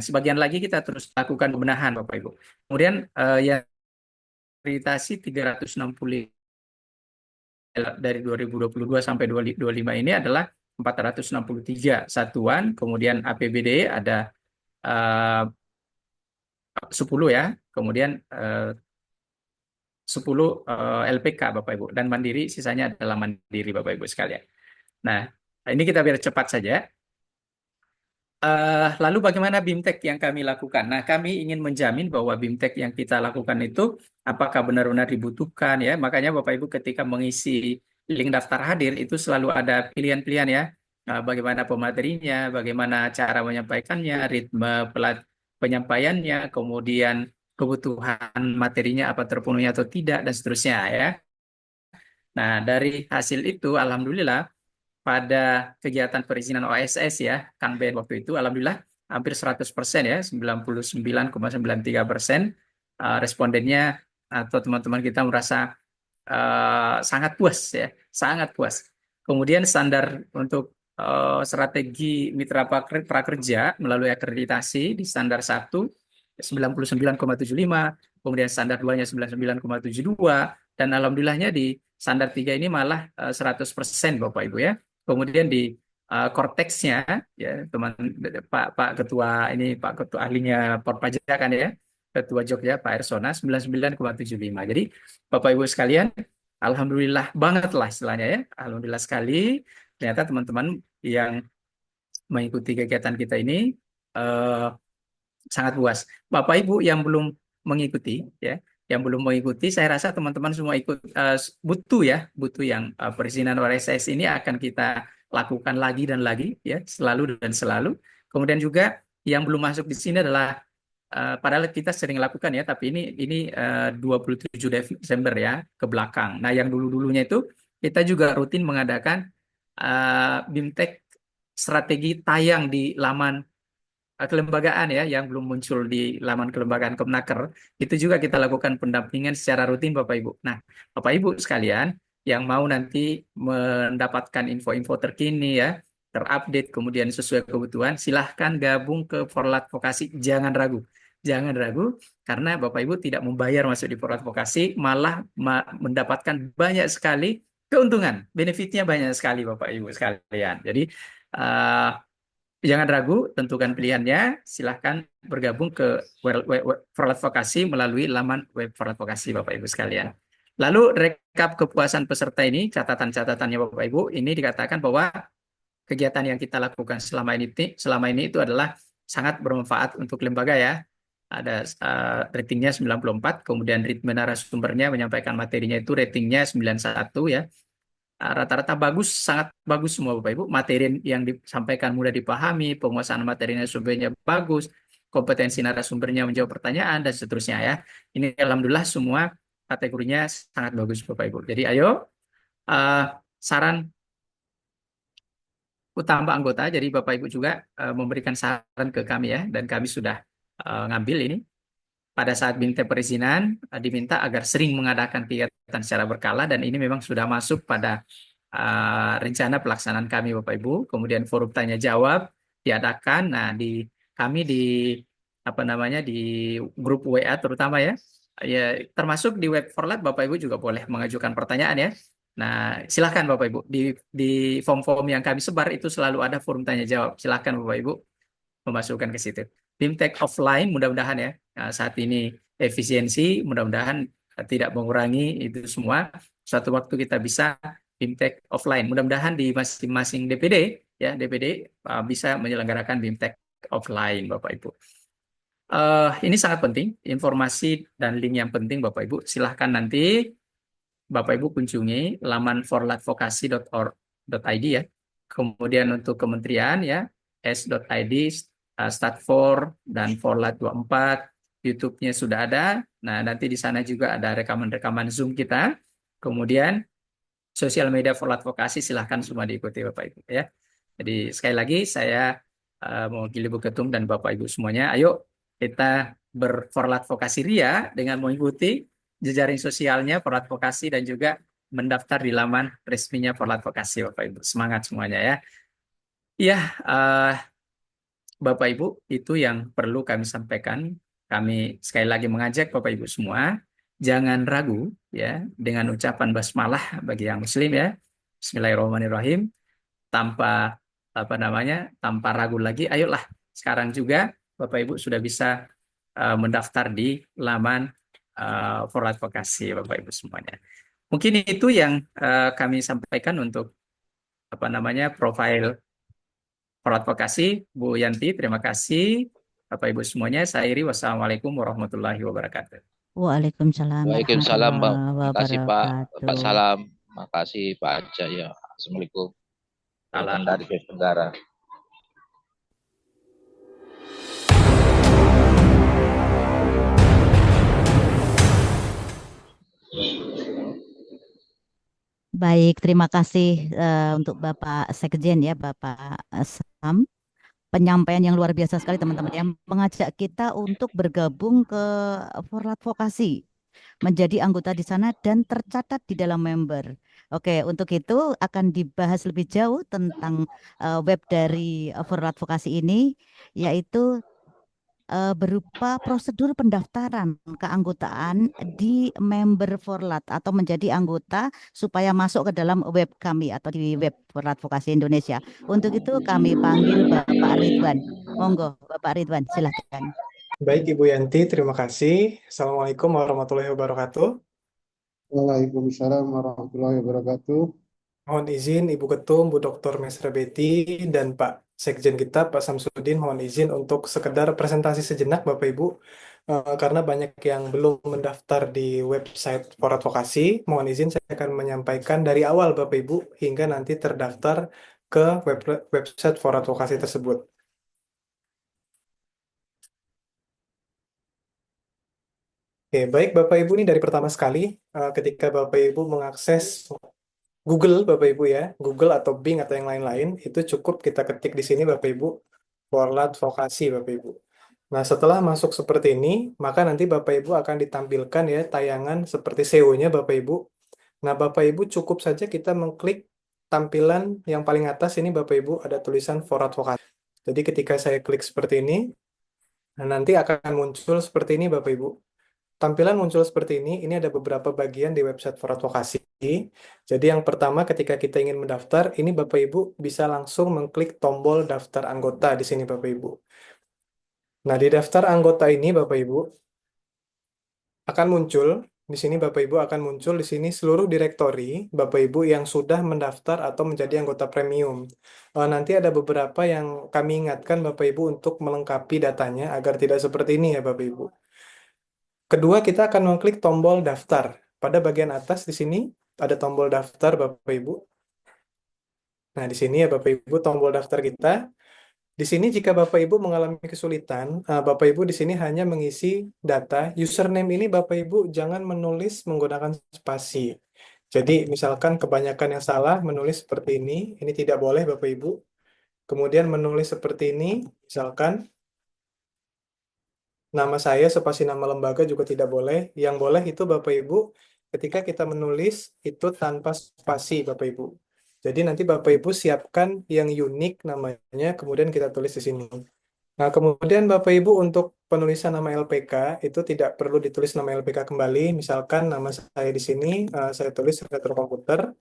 sebagian lagi kita terus lakukan pembenahan Bapak Ibu. Kemudian yang akreditasi 360 dari 2022 sampai 2025 ini adalah 463 satuan, kemudian APBD ada 10 ya, kemudian 10 LPK Bapak Ibu, dan mandiri sisanya adalah mandiri Bapak Ibu sekalian. Nah, ini kita biar cepat saja. Lalu bagaimana BIMTEK yang kami lakukan? Nah, kami ingin menjamin bahwa BIMTEK yang kita lakukan itu apakah benar-benar dibutuhkan ya. Makanya Bapak Ibu ketika mengisi link daftar hadir itu selalu ada pilihan-pilihan ya. Bagaimana pematerinya, bagaimana cara menyampaikannya, ritme penyampaiannya, kemudian kebutuhan materinya apa terpenuhi atau tidak, dan seterusnya ya. Nah, dari hasil itu alhamdulillah pada kegiatan perizinan OSS ya, Kanben waktu itu, alhamdulillah hampir 100% ya, 99,93% respondennya atau teman-teman kita merasa sangat puas ya, sangat puas. Kemudian standar untuk strategi mitra prakerja melalui akreditasi di standar 1 99,75, kemudian standar 2-nya 99,72, dan alhamdulillahnya di standar 3 ini malah 100% Bapak Ibu ya. Kemudian di Korteksnya ya teman Pak Ketua ini, Pak Ketua ahlinya perpajakan ya, Ketua Jogja Pak Ersona 99,75. Jadi Bapak Ibu sekalian, alhamdulillah banget lah istilahnya ya. Alhamdulillah sekali ternyata teman-teman yang mengikuti kegiatan kita ini sangat puas. Bapak Ibu yang belum mengikuti ya, yang belum mengikuti, saya rasa teman-teman semua ikut butuh yang perizinan OSS ini akan kita lakukan lagi dan lagi ya, selalu dan selalu. Kemudian juga yang belum masuk di sini adalah padahal kita sering lakukan ya, tapi ini 27 Desember ya ke belakang. Nah, yang dulu-dulunya itu kita juga rutin mengadakan BIMTEK strategi tayang di laman kelembagaan ya, yang belum muncul di laman kelembagaan Kemnaker, itu juga kita lakukan pendampingan secara rutin Bapak Ibu. Nah, Bapak Ibu sekalian yang mau nanti mendapatkan info-info terkini ya, terupdate kemudian sesuai kebutuhan, silahkan gabung ke Forlat Vokasi, jangan ragu. Jangan ragu, karena Bapak Ibu tidak membayar masuk di Forlat Vokasi, malah mendapatkan banyak sekali keuntungan, benefitnya banyak sekali Bapak Ibu sekalian. Jadi jangan ragu, tentukan pilihannya. Silahkan bergabung ke Forlat Vokasi melalui laman web Forlat Vokasi, Bapak Ibu sekalian. Lalu rekap kepuasan peserta ini, catatan-catatannya Bapak Ibu, ini dikatakan bahwa kegiatan yang kita lakukan selama ini itu adalah sangat bermanfaat untuk lembaga ya. Ada ratingnya 94, kemudian ritme narasumbernya menyampaikan materinya itu ratingnya 91 ya. Rata-rata bagus, sangat bagus semua Bapak Ibu. Materi yang disampaikan mudah dipahami, penguasaan materi narasumbernya bagus, kompetensi narasumbernya menjawab pertanyaan, dan seterusnya ya. Ini alhamdulillah semua kategorinya sangat bagus Bapak Ibu. Jadi ayo, saran utama anggota, jadi Bapak Ibu juga memberikan saran ke kami ya, dan kami sudah ngambil ini. Pada saat BIMTEK perizinan diminta agar sering mengadakan kegiatan secara berkala, dan ini memang sudah masuk pada rencana pelaksanaan kami Bapak Ibu. Kemudian forum tanya jawab diadakan. Nah, kami di grup WA terutama ya, termasuk di web Forlat Bapak Ibu juga boleh mengajukan pertanyaan ya. Nah, silahkan Bapak Ibu di form-form yang kami sebar itu selalu ada forum tanya jawab. Silahkan Bapak Ibu memasukkan ke situ. BIMTEK offline mudah-mudahan ya, saat ini efisiensi, mudah-mudahan tidak mengurangi itu semua. Suatu waktu kita bisa BIMTEK offline. Mudah-mudahan di masing-masing DPD ya, DPD bisa menyelenggarakan BIMTEK offline Bapak Ibu. Ini sangat penting, informasi dan link yang penting Bapak Ibu. Silahkan nanti Bapak Ibu kunjungi laman forlatvokasi.org.id ya. Kemudian untuk kementerian ya, s.id Start4 dan Forlat 24, YouTube-nya sudah ada. Nah, nanti di sana juga ada rekaman-rekaman Zoom kita. Kemudian sosial media Forlat Vokasi silahkan semua diikuti Bapak Ibu ya. Jadi sekali lagi saya mewakili Bu Ketum dan Bapak Ibu semuanya, ayo kita berforlat vokasi RIA dengan mengikuti jejaring sosialnya Forlat Vokasi dan juga mendaftar di laman resminya Forlat Vokasi Bapak Ibu. Semangat semuanya ya. Iya, Bapak Ibu, itu yang perlu kami sampaikan. Kami sekali lagi mengajak Bapak Ibu semua jangan ragu ya dengan ucapan basmalah bagi yang muslim ya. Bismillahirrahmanirrahim. Tanpa ragu lagi, ayolah sekarang juga Bapak Ibu sudah bisa mendaftar di laman for advokasi Bapak Ibu semuanya. Mungkin itu yang kami sampaikan untuk profil for advokasi. Bu Yanti, terima kasih. Bapak Ibu semuanya, saya akhiri. Wassalamualaikum warahmatullahi wabarakatuh. Waalaikumsalam Waalaikumsalam, Bang. warahmatullahi Makasih, Pak. wabarakatuh. Pak Salam. Makasih, Pak Jaya. Assalamualaikum. Salam. Dari Sulawesi Tenggara. Baik, terima kasih untuk Bapak Sekjen ya, Bapak Sam. Penyampaian yang luar biasa sekali teman-teman yang mengajak kita untuk bergabung ke Forlat Vokasi, menjadi anggota di sana dan tercatat di dalam member. Oke, untuk itu akan dibahas lebih jauh tentang web dari Forlat Vokasi ini, yaitu berupa prosedur pendaftaran keanggotaan di member Forlat atau menjadi anggota supaya masuk ke dalam web kami atau di web Forlat Vokasi Indonesia. Untuk itu kami panggil Bapak Ridwan. Monggo, Bapak Ridwan, silahkan. Baik, Ibu Yanti, terima kasih. Assalamualaikum warahmatullahi wabarakatuh. Waalaikumsalam warahmatullahi wabarakatuh. Mohon izin Ibu Ketum, Bu Dr. Mesra Betty, dan Pak Sekjen kita, Pak Samsudin, mohon izin untuk sekedar presentasi sejenak Bapak Ibu, karena banyak yang belum mendaftar di website For Advokasi. Mohon izin saya akan menyampaikan dari awal Bapak Ibu hingga nanti terdaftar ke website For Advokasi tersebut. Oke, baik Bapak Ibu, ini dari pertama sekali ketika Bapak Ibu mengakses Google, Bapak Ibu ya, Google atau Bing atau yang lain-lain, itu cukup kita ketik di sini Bapak Ibu, Forlat Vokasi Bapak Ibu. Nah, setelah masuk seperti ini, maka nanti Bapak Ibu akan ditampilkan ya tayangan seperti SEO-nya Bapak Ibu. Nah, Bapak Ibu cukup saja kita mengklik tampilan yang paling atas ini Bapak Ibu ada tulisan Forlat Vokasi. Jadi ketika saya klik seperti ini, nah nanti akan muncul seperti ini Bapak Ibu. Tampilan muncul seperti ini ada beberapa bagian di website For Advokasi. Jadi yang pertama ketika kita ingin mendaftar, ini Bapak Ibu bisa langsung mengklik tombol daftar anggota di sini Bapak Ibu. Nah, di daftar anggota ini Bapak Ibu akan muncul, di sini Bapak Ibu akan muncul di sini seluruh direktori Bapak Ibu yang sudah mendaftar atau menjadi anggota premium. Nanti ada beberapa yang kami ingatkan Bapak Ibu untuk melengkapi datanya agar tidak seperti ini ya Bapak Ibu. Kedua, kita akan mengklik tombol daftar. Pada bagian atas di sini ada tombol daftar Bapak Ibu. Nah, di sini ya Bapak Ibu tombol daftar kita. Di sini jika Bapak Ibu mengalami kesulitan, Bapak Ibu di sini hanya mengisi data. Username ini Bapak Ibu jangan menulis menggunakan spasi. Jadi misalkan kebanyakan yang salah menulis seperti ini tidak boleh Bapak Ibu. Kemudian menulis seperti ini, misalkan nama saya spasi nama lembaga juga tidak boleh. Yang boleh itu Bapak Ibu ketika kita menulis itu tanpa spasi Bapak Ibu. Jadi nanti Bapak Ibu siapkan yang unik namanya, kemudian kita tulis di sini. Nah, kemudian Bapak Ibu untuk penulisan nama LPK itu tidak perlu ditulis nama LPK kembali. Misalkan nama saya di sini saya tulis Retro Komputer.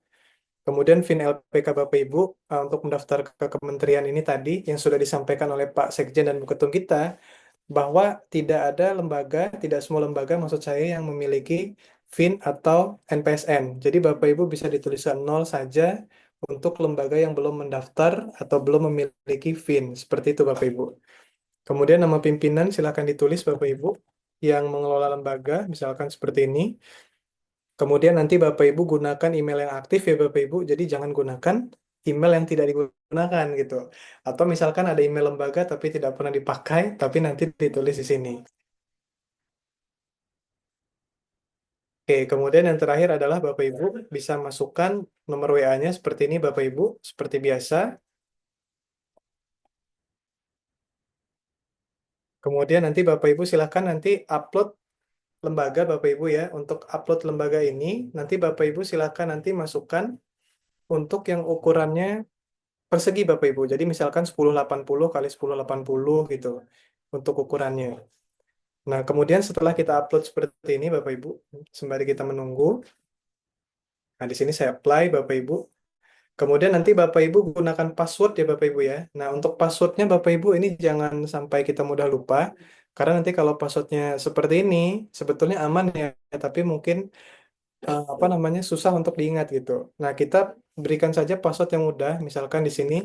Kemudian VIN LPK Bapak Ibu untuk mendaftar ke kementerian ini tadi yang sudah disampaikan oleh Pak Sekjen dan Bu Ketum kita, bahwa tidak ada lembaga, tidak semua lembaga maksud saya yang memiliki VIN atau NPSN. Jadi Bapak Ibu bisa dituliskan 0 saja untuk lembaga yang belum mendaftar atau belum memiliki VIN. Seperti itu Bapak Ibu. Kemudian nama pimpinan silakan ditulis Bapak Ibu yang mengelola lembaga, misalkan seperti ini. Kemudian nanti Bapak Ibu gunakan email yang aktif ya Bapak Ibu, jadi jangan gunakan email yang tidak digunakan gitu. Atau misalkan ada email lembaga tapi tidak pernah dipakai, tapi nanti ditulis di sini. Oke, kemudian yang terakhir adalah Bapak Ibu bisa masukkan nomor WA-nya seperti ini Bapak Ibu, seperti biasa. Kemudian nanti Bapak Ibu silakan nanti upload lembaga Bapak Ibu ya. Untuk upload lembaga ini, nanti Bapak Ibu silakan nanti masukkan untuk yang ukurannya persegi Bapak Ibu. Jadi misalkan 1080 kali 1080 gitu untuk ukurannya. Nah, kemudian setelah kita upload seperti ini, Bapak Ibu, sembari kita menunggu, nah di sini saya apply, Bapak Ibu. Kemudian nanti Bapak Ibu gunakan password ya Bapak Ibu ya. Nah, untuk passwordnya Bapak Ibu ini jangan sampai kita mudah lupa, karena nanti kalau passwordnya seperti ini, sebetulnya aman ya, tapi mungkin apa namanya susah untuk diingat gitu. Nah, kita berikan saja password yang mudah, misalkan di sini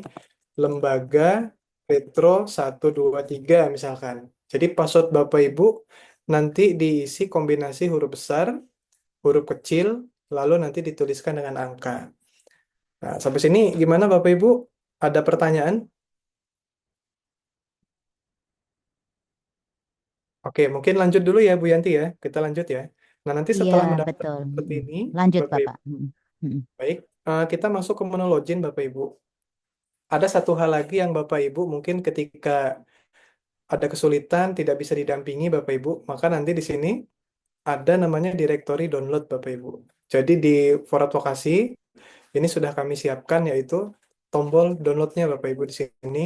lembaga Petro 123 misalkan. Jadi password Bapak Ibu nanti diisi kombinasi huruf besar, huruf kecil, lalu nanti dituliskan dengan angka. Nah, sampai sini gimana Bapak Ibu? Ada pertanyaan? Oke, mungkin lanjut dulu ya Bu Yanti ya. Kita lanjut ya. Nah, nanti Iya, setelah mendaftar betul. seperti ini, Lanjut, Bapak Ibu, Bapak. baik, kita masuk ke menu login Bapak Ibu. Ada satu hal lagi yang Bapak Ibu mungkin ketika ada kesulitan tidak bisa didampingi Bapak Ibu, maka nanti di sini ada namanya directory download Bapak Ibu. Jadi di For Advokasi ini sudah kami siapkan yaitu tombol downloadnya Bapak Ibu di sini.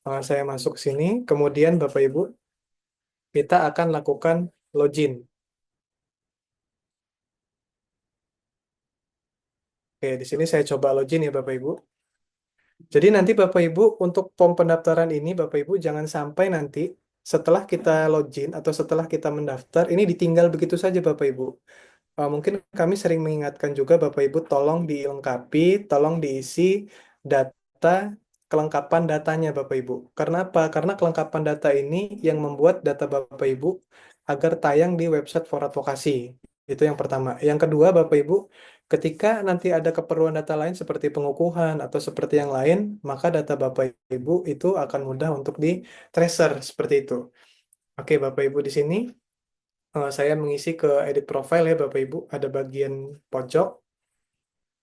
Saya masuk ke sini, kemudian Bapak Ibu kita akan lakukan login. Oke, di sini saya coba login ya Bapak Ibu. Jadi nanti Bapak Ibu untuk form pendaftaran ini Bapak Ibu jangan sampai nanti setelah kita login atau setelah kita mendaftar ini ditinggal begitu saja Bapak Ibu. Mungkin kami sering mengingatkan juga Bapak Ibu tolong dilengkapi, tolong diisi data kelengkapan datanya Bapak Ibu. Karena apa? Karena kelengkapan data ini yang membuat data Bapak Ibu agar tayang di website For Advokasi. Itu yang pertama. Yang kedua Bapak Ibu, ketika nanti ada keperluan data lain seperti pengukuhan atau seperti yang lain, maka data Bapak Ibu itu akan mudah untuk di tracer seperti itu. Oke, Bapak Ibu di sini saya mengisi ke edit profile ya Bapak Ibu, ada bagian pojok.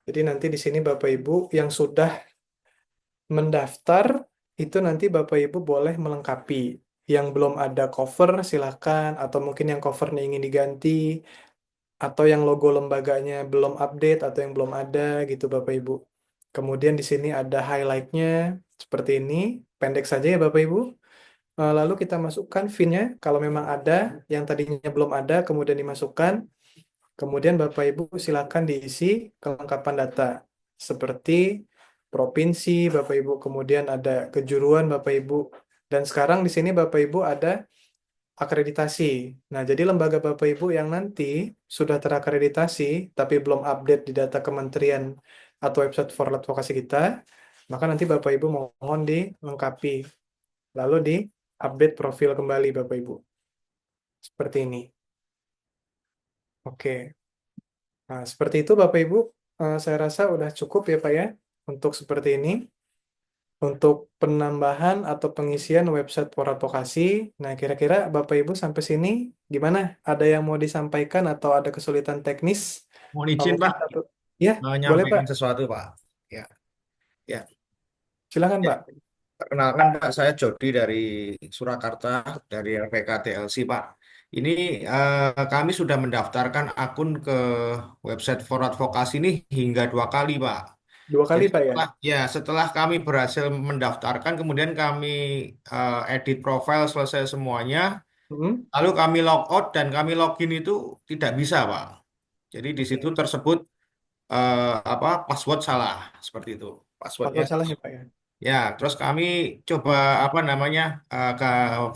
Jadi nanti di sini Bapak Ibu yang sudah mendaftar itu nanti Bapak Ibu boleh melengkapi. Yang belum ada cover silakan, atau mungkin yang covernya ingin diganti, atau yang logo lembaganya belum update atau yang belum ada gitu Bapak Ibu. Kemudian di sini ada highlight-nya seperti ini, pendek saja ya Bapak Ibu. Lalu kita masukkan VIN-nya kalau memang ada, yang tadinya belum ada kemudian dimasukkan. Kemudian Bapak Ibu silakan diisi kelengkapan data seperti provinsi Bapak Ibu, kemudian ada kejuruan Bapak Ibu. Dan sekarang di sini Bapak Ibu ada akreditasi. Nah, jadi lembaga Bapak Ibu yang nanti sudah terakreditasi tapi belum update di data kementerian atau website for advokasi kita, maka nanti Bapak Ibu mohon dilengkapi. Lalu di update profil kembali Bapak Ibu. Seperti ini. Oke. Nah, seperti itu Bapak Ibu, saya rasa udah cukup ya Pak ya, untuk seperti ini. Untuk penambahan atau pengisian website For Advokasi, nah kira-kira Bapak Ibu sampai sini gimana? Ada yang mau disampaikan atau ada kesulitan teknis? Mohon izin Mungkin Pak, ya, boleh Pak. menyampaikan sesuatu Pak. Ya, ya. Silakan Ya, Pak. perkenalkan Pak, saya Jody dari Surakarta, dari LPK TLC Pak. Ini kami sudah mendaftarkan akun ke website For Advokasi ini hingga 2 kali Pak. 2 kali Jadi Pak ya? setelah kami berhasil mendaftarkan, kemudian kami edit profile selesai semuanya, Hmm, lalu kami log out dan kami login itu tidak bisa Pak. Jadi di situ Oke. tersebut apa password salah seperti itu passwordnya. Password salah ya Pak ya? Ya, terus kami coba apa namanya ke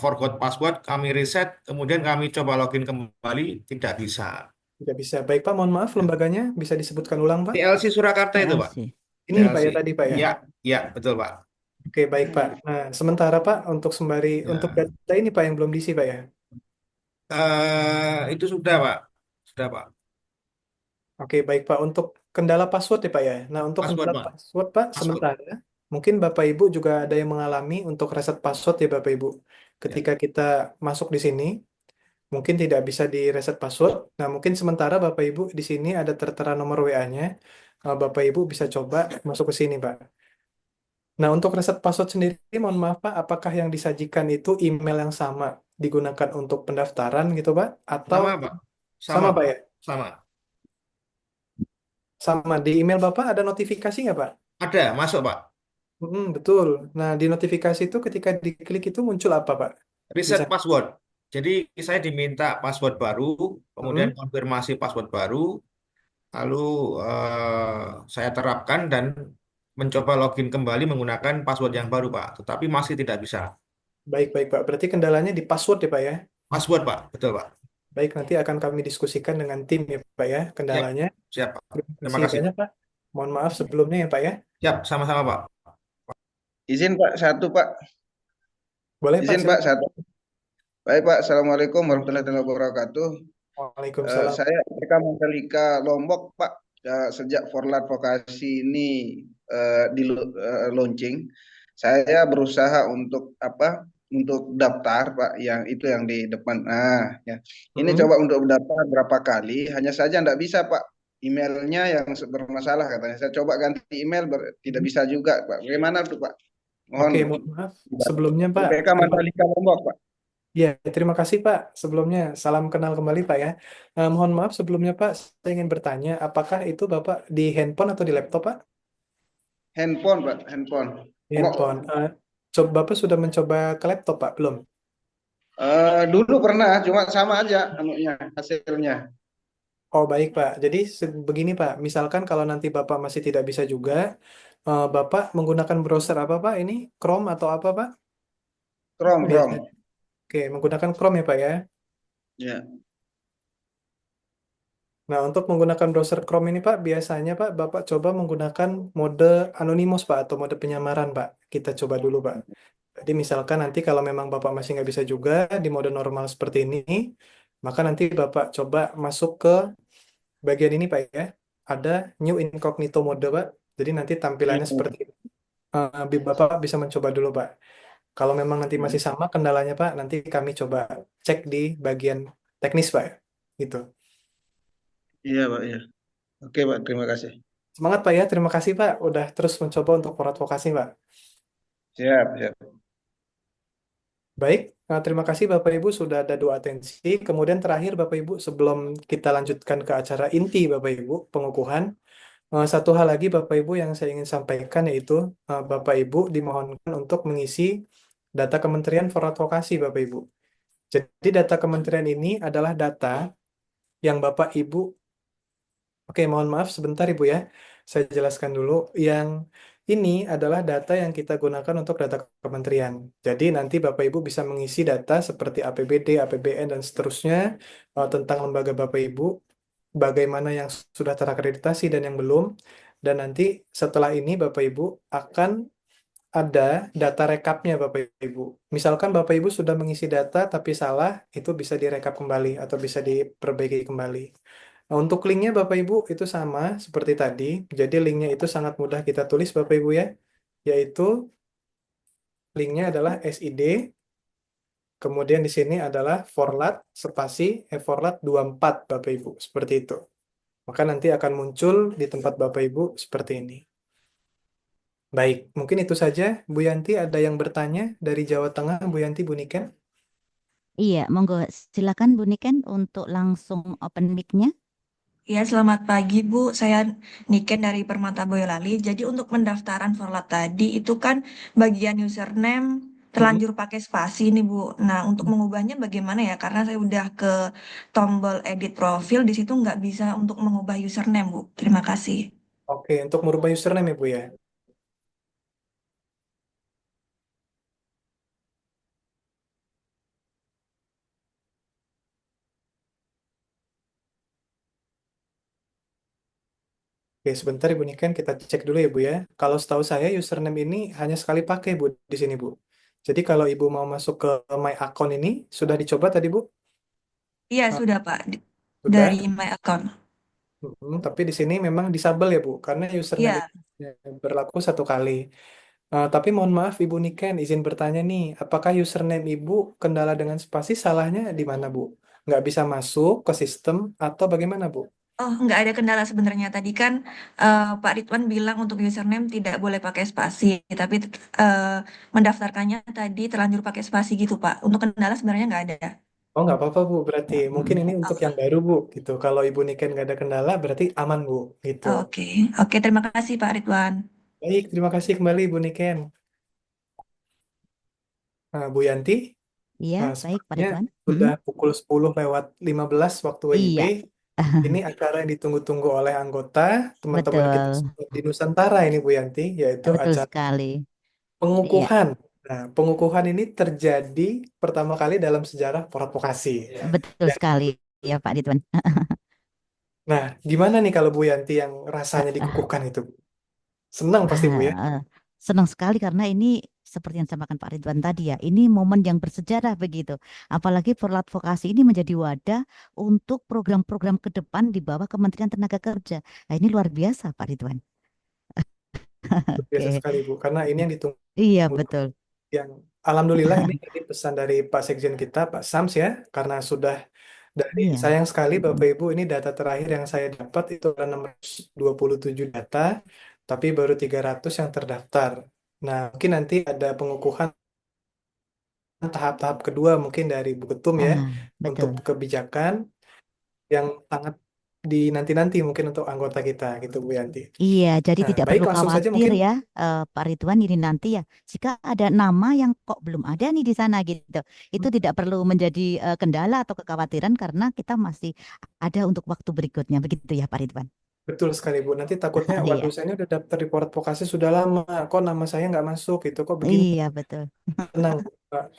forgot password, kami reset, kemudian kami coba login kembali, tidak bisa. Tidak bisa. Baik Pak, mohon maaf Ya. lembaganya bisa disebutkan ulang Pak? TLC Surakarta itu Pak. TLC. Ini Pak TLC. ya tadi Pak ya? Ya, ya betul Pak. Oke, baik Pak. Nah, sementara Pak untuk sembari untuk Ya, data ini Pak yang belum diisi Pak ya? itu sudah Pak, sudah Pak. Oke, baik Pak. Untuk kendala password ya Pak ya. Nah, untuk Password kendala Pak, password Pak, password. sementara mungkin Bapak Ibu juga ada yang mengalami untuk reset password ya Bapak Ibu. Ya. Ketika kita masuk di sini, mungkin tidak bisa di reset password. Nah, mungkin sementara Bapak Ibu di sini ada tertera nomor WA-nya. Bapak Ibu bisa coba masuk ke sini Pak. Nah, untuk reset password sendiri, mohon maaf Pak, apakah yang disajikan itu email yang sama digunakan untuk pendaftaran gitu Pak? Atau Sama Pak, sama sama Pak Pak, ya? sama. Sama, di email Bapak ada notifikasi nggak Pak? Ada masuk Pak. Betul. Nah, di notifikasi itu ketika diklik itu muncul apa, Pak? Bisa Reset password. Jadi saya diminta password baru, kemudian Mm-mm. konfirmasi password baru, lalu saya terapkan dan mencoba login kembali menggunakan password yang baru, Pak. Tetapi masih tidak bisa. Baik, baik, Pak. Berarti kendalanya di password ya, Pak ya? Password, Pak. Betul, Pak. Baik, nanti akan kami diskusikan dengan tim ya, Pak ya, Siap, kendalanya. siap, Pak. Terima Terima kasih kasih. banyak, Pak. Mohon maaf sebelumnya ya, Pak ya. Siap, sama-sama, Pak. Izin Pak, satu Pak. Boleh, Pak, Izin Pak, silakan. satu. Baik Pak, Assalamualaikum warahmatullahi wabarakatuh. Waalaikumsalam. Saya Eka Mandalika Lombok Pak. Sejak Forlat Vokasi ini launching, saya berusaha untuk Untuk daftar Pak, yang itu yang di depan. Ya. Ini Mm-mm. coba untuk daftar berapa kali, hanya saja tidak bisa Pak. Emailnya yang bermasalah katanya. Saya coba ganti email, tidak bisa juga Pak. Bagaimana tuh Pak? Mohon. Oke, mohon maaf. Sebelumnya, Pak, PK Mandalika Lombok Pak. ya, terima kasih Pak. Sebelumnya, salam kenal kembali Pak ya. Mohon maaf sebelumnya Pak, saya ingin bertanya, apakah itu Bapak di handphone atau di laptop Pak? Handphone Pak, handphone. Di handphone. Coba Bapak sudah mencoba ke laptop Pak? Belum? Dulu pernah, cuma sama aja hasilnya. Oh baik Pak. Jadi begini Pak, misalkan kalau nanti Bapak masih tidak bisa juga, Bapak menggunakan browser apa Pak? Ini Chrome atau apa Pak? Chrome, Biasa. Chrome. Oke, menggunakan Chrome ya Pak ya. Ya. Nah, untuk menggunakan browser Chrome ini Pak, biasanya Pak, Bapak coba menggunakan mode anonymous Pak, atau mode penyamaran Pak. Kita coba dulu Pak. Jadi misalkan nanti kalau memang Bapak masih nggak bisa juga di mode normal seperti ini, maka nanti Bapak coba masuk ke bagian ini Pak ya. Ada New Incognito mode Pak. Jadi nanti tampilannya seperti ini. Bapak bisa mencoba dulu Pak. Kalau memang nanti masih sama kendalanya Pak, nanti kami coba cek di bagian teknis Pak. Gitu. Iya Pak, iya. Oke Pak, terima kasih. Semangat Pak ya, terima kasih Pak. Udah terus mencoba untuk advokasi Pak. Siap, siap. Baik, terima kasih Bapak Ibu sudah ada dua atensi. Kemudian terakhir Bapak Ibu sebelum kita lanjutkan ke acara inti Bapak Ibu, pengukuhan. Satu hal lagi Bapak Ibu yang saya ingin sampaikan yaitu Bapak Ibu dimohonkan untuk mengisi data Kementerian for Advokasi Bapak Ibu. Jadi data kementerian ini adalah data yang Bapak Ibu, oke mohon maaf sebentar Ibu ya, saya jelaskan dulu. Yang ini adalah data yang kita gunakan untuk data kementerian. Jadi nanti Bapak Ibu bisa mengisi data seperti APBD, APBN, dan seterusnya tentang lembaga Bapak Ibu, bagaimana yang sudah terakreditasi dan yang belum. Dan nanti setelah ini Bapak Ibu akan ada data rekapnya Bapak Ibu. Misalkan Bapak Ibu sudah mengisi data tapi salah, itu bisa direkap kembali atau bisa diperbaiki kembali. Nah, untuk linknya Bapak Ibu itu sama seperti tadi. Jadi linknya itu sangat mudah kita tulis Bapak Ibu ya. Yaitu linknya adalah SID. Kemudian di sini adalah forlat spasi forlat 24 Bapak Ibu. Seperti itu. Maka nanti akan muncul di tempat Bapak Ibu seperti ini. Baik, mungkin itu saja. Bu Yanti ada yang bertanya dari Jawa Tengah, Bu Yanti, Bu Niken? Iya, monggo silakan Bu Niken untuk langsung open mic-nya. Ya, selamat pagi Bu. Saya Niken dari Permata Boyolali. Jadi untuk pendaftaran Forlat tadi itu kan bagian username terlanjur pakai spasi nih Bu. Nah, untuk mengubahnya bagaimana ya? Karena saya udah ke tombol edit profil, di situ nggak bisa untuk mengubah username Bu. Terima kasih. Oke, untuk merubah username ya Bu ya. Oke, sebentar Ibu Niken kita cek dulu ya Bu ya. Kalau setahu saya username ini hanya sekali pakai Bu di sini Bu. Jadi kalau Ibu mau masuk ke My Account ini, sudah dicoba tadi Bu? Iya, Ah, sudah Pak. Sudah? Dari my account. Tapi di sini memang disable ya Bu, karena username Iya. itu berlaku satu kali. Tapi mohon maaf Ibu Niken, izin bertanya nih, apakah username Ibu kendala dengan spasi salahnya di mana Bu? Nggak bisa masuk ke sistem atau bagaimana Bu? Oh, nggak ada kendala sebenarnya. Tadi kan Pak Ridwan bilang untuk username tidak boleh pakai spasi, tapi mendaftarkannya tadi terlanjur pakai spasi gitu, Pak. Untuk kendala sebenarnya nggak ada. Oh nggak apa-apa Bu, berarti mungkin ini untuk yang baru Bu, gitu. Kalau Ibu Niken nggak ada kendala, berarti aman Bu, gitu. Oke, oke, terima kasih Pak Ridwan. Baik, terima kasih kembali Ibu Niken. Bu Yanti, Iya, Nah, baik Pak sepertinya Ridwan. sudah pukul 10:15 waktu WIB. Iya, Ini acara yang ditunggu-tunggu oleh anggota, teman-teman kita betul, semua di Nusantara ini Bu Yanti, yaitu betul acara sekali. Iya, pengukuhan. Nah, pengukuhan ini terjadi pertama kali dalam sejarah Porat Vokasi. betul Dan, sekali ya Pak Ridwan. nah, gimana nih kalau Bu Yanti yang rasanya dikukuhkan itu? Senang pasti Bu ya? Senang sekali karena ini seperti yang disampaikan Pak Ridwan tadi ya, ini momen yang bersejarah begitu. Apalagi Forlat Vokasi ini menjadi wadah untuk program-program ke depan di bawah Kementerian Tenaga Kerja. Nah, ini luar biasa Pak Ridwan. Luar biasa Oke, sekali Bu, karena ini yang ditunggu iya betul. yang alhamdulillah ini tadi pesan dari Pak Sekjen kita, Pak Sams ya, karena sudah dari Iya, sayang sekali Bapak Ibu ini data terakhir yang saya dapat itu ada 627 data, tapi baru 300 yang terdaftar. Nah, mungkin nanti ada pengukuhan tahap-tahap kedua mungkin dari Bu Ketum ya, untuk betul. kebijakan yang sangat dinanti-nanti mungkin untuk anggota kita gitu Bu Yanti. Iya, jadi Nah, tidak baik perlu langsung saja khawatir mungkin ya, Pak Ridwan ini nanti ya. Jika ada nama yang kok belum ada nih di sana gitu, itu tidak perlu menjadi kendala atau kekhawatiran karena kita masih ada untuk waktu berikutnya, begitu ya Pak Ridwan. betul sekali Bu. Nanti takutnya, Iya, waduh saya ini udah daftar di Porat Vokasi sudah lama, kok nama saya nggak masuk gitu, kok begini. iya betul. Tenang Pak.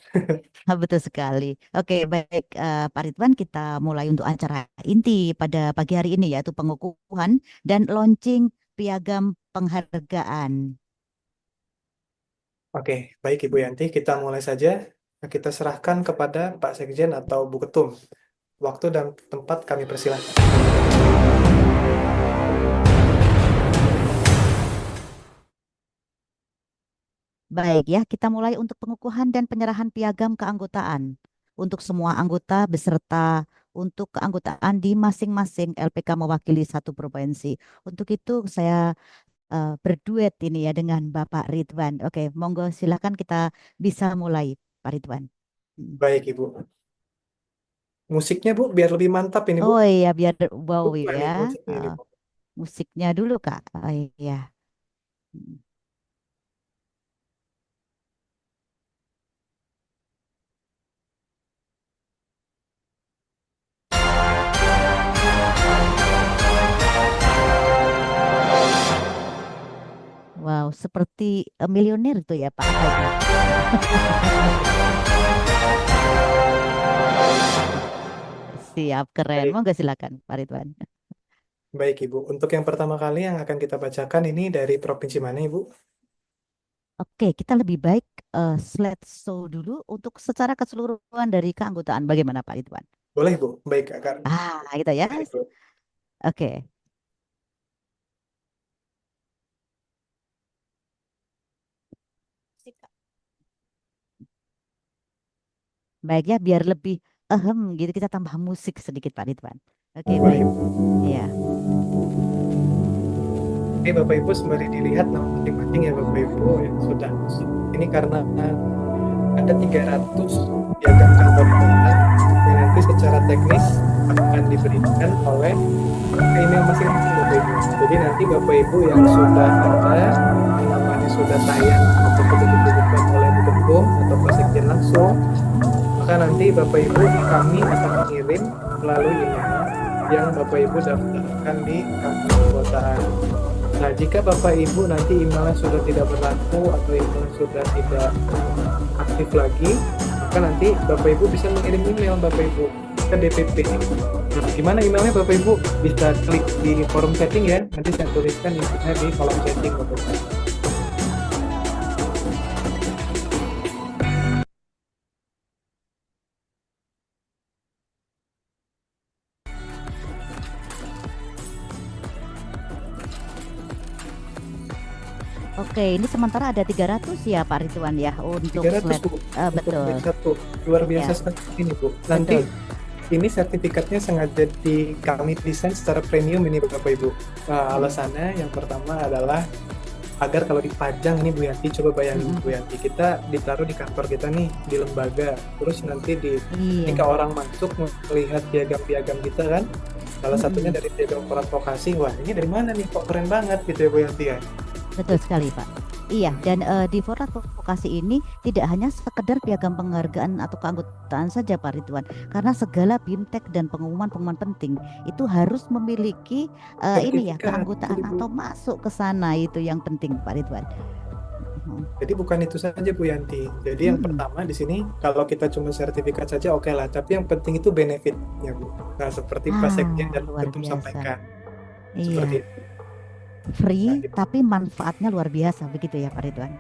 Betul sekali. Oke, baik Pak Ridwan, kita mulai untuk acara inti pada pagi hari ini yaitu pengukuhan dan launching piagam penghargaan. Oke, baik Ibu Yanti, kita mulai saja. Kita serahkan kepada Pak Sekjen atau Bu Ketum. Waktu dan tempat kami persilahkan. Baik ya, kita mulai untuk pengukuhan dan penyerahan piagam keanggotaan untuk semua anggota beserta untuk keanggotaan di masing-masing LPK mewakili satu provinsi. Untuk itu saya berduet ini ya dengan Bapak Ridwan. Oke, monggo silakan kita bisa mulai, Pak Ridwan. Baik Ibu. Musiknya Bu, biar lebih mantap ini Bu. Oh iya, biar wow Lupa ya. nih musiknya ini, Bu. Musiknya dulu Kak. Oh iya. Wow, seperti milioner itu ya Pak. Apa itu? Siap, keren. Baik. Monggo silakan, Pak Ridwan. Baik Ibu, untuk yang pertama kali yang akan kita bacakan ini dari provinsi mana Ibu? Oke, kita lebih baik slideshow dulu untuk secara keseluruhan dari keanggotaan. Bagaimana Pak Ridwan? Boleh Bu, baik akan. Gitu ya. Baik, Bu. Oke. Baik ya, biar lebih gitu kita tambah musik sedikit Pak Ridwan. Oke, baik. Iya. Oke Bapak Ibu, sembari dilihat nama masing-masing ya Bapak Ibu yang sudah masuk. Ini karena ada 300 piagam keanggotaan yang nanti secara teknis akan diberikan oleh email masing-masing Bapak Ibu. Jadi nanti Bapak Ibu yang sudah ada, namanya sudah tayang atau sudah diberikan oleh Bu Ketum atau Pak Sekjen langsung, maka nanti Bapak Ibu kami akan mengirim melalui email yang Bapak Ibu daftarkan di kantor keanggotaan. Nah, jika Bapak Ibu nanti emailnya sudah tidak berlaku atau emailnya sudah tidak aktif lagi, maka nanti Bapak Ibu bisa mengirim email Bapak Ibu ke DPP. Nah, gimana emailnya Bapak Ibu? Bisa klik di forum chatting ya, nanti saya tuliskan infonya di kolom chatting Bapak Ibu. Oke, ini sementara ada 300 ya Pak Ridwan ya untuk 300 slide. Bu, Betul. untuk satu. Luar biasa Ya. sekali ini Bu. Nanti ini sertifikatnya sengaja kami desain secara premium ini Bapak Ibu. Alasannya yang pertama adalah agar kalau dipajang ini Bu Yanti, coba bayangin Bu Yanti, kita ditaruh di kantor kita nih, di lembaga, terus nanti ketika orang masuk melihat piagam-piagam kita kan, salah satunya dari piagam Porat Vokasi, wah ini dari mana nih, kok keren banget gitu ya Bu Yanti ya. Betul sekali Pak. Iya, dan di Forum Advokasi ini tidak hanya sekedar piagam penghargaan atau keanggotaan saja Pak Ridwan, karena segala BIMTEK dan pengumuman-pengumuman penting itu harus memiliki ini ya Sertifikat, keanggotaan betul, Bu. atau masuk ke sana, itu yang penting Pak Ridwan. Jadi bukan itu saja Bu Yanti. Jadi yang Mm-mm. pertama di sini kalau kita cuma sertifikat saja oke lah, tapi yang penting itu benefitnya Bu. Nah, seperti Pak Sekjen dan Luar Ketum biasa. sampaikan. Iya, Seperti itu. Nah, free gitu. tapi manfaatnya luar biasa begitu ya Pak Ridwan.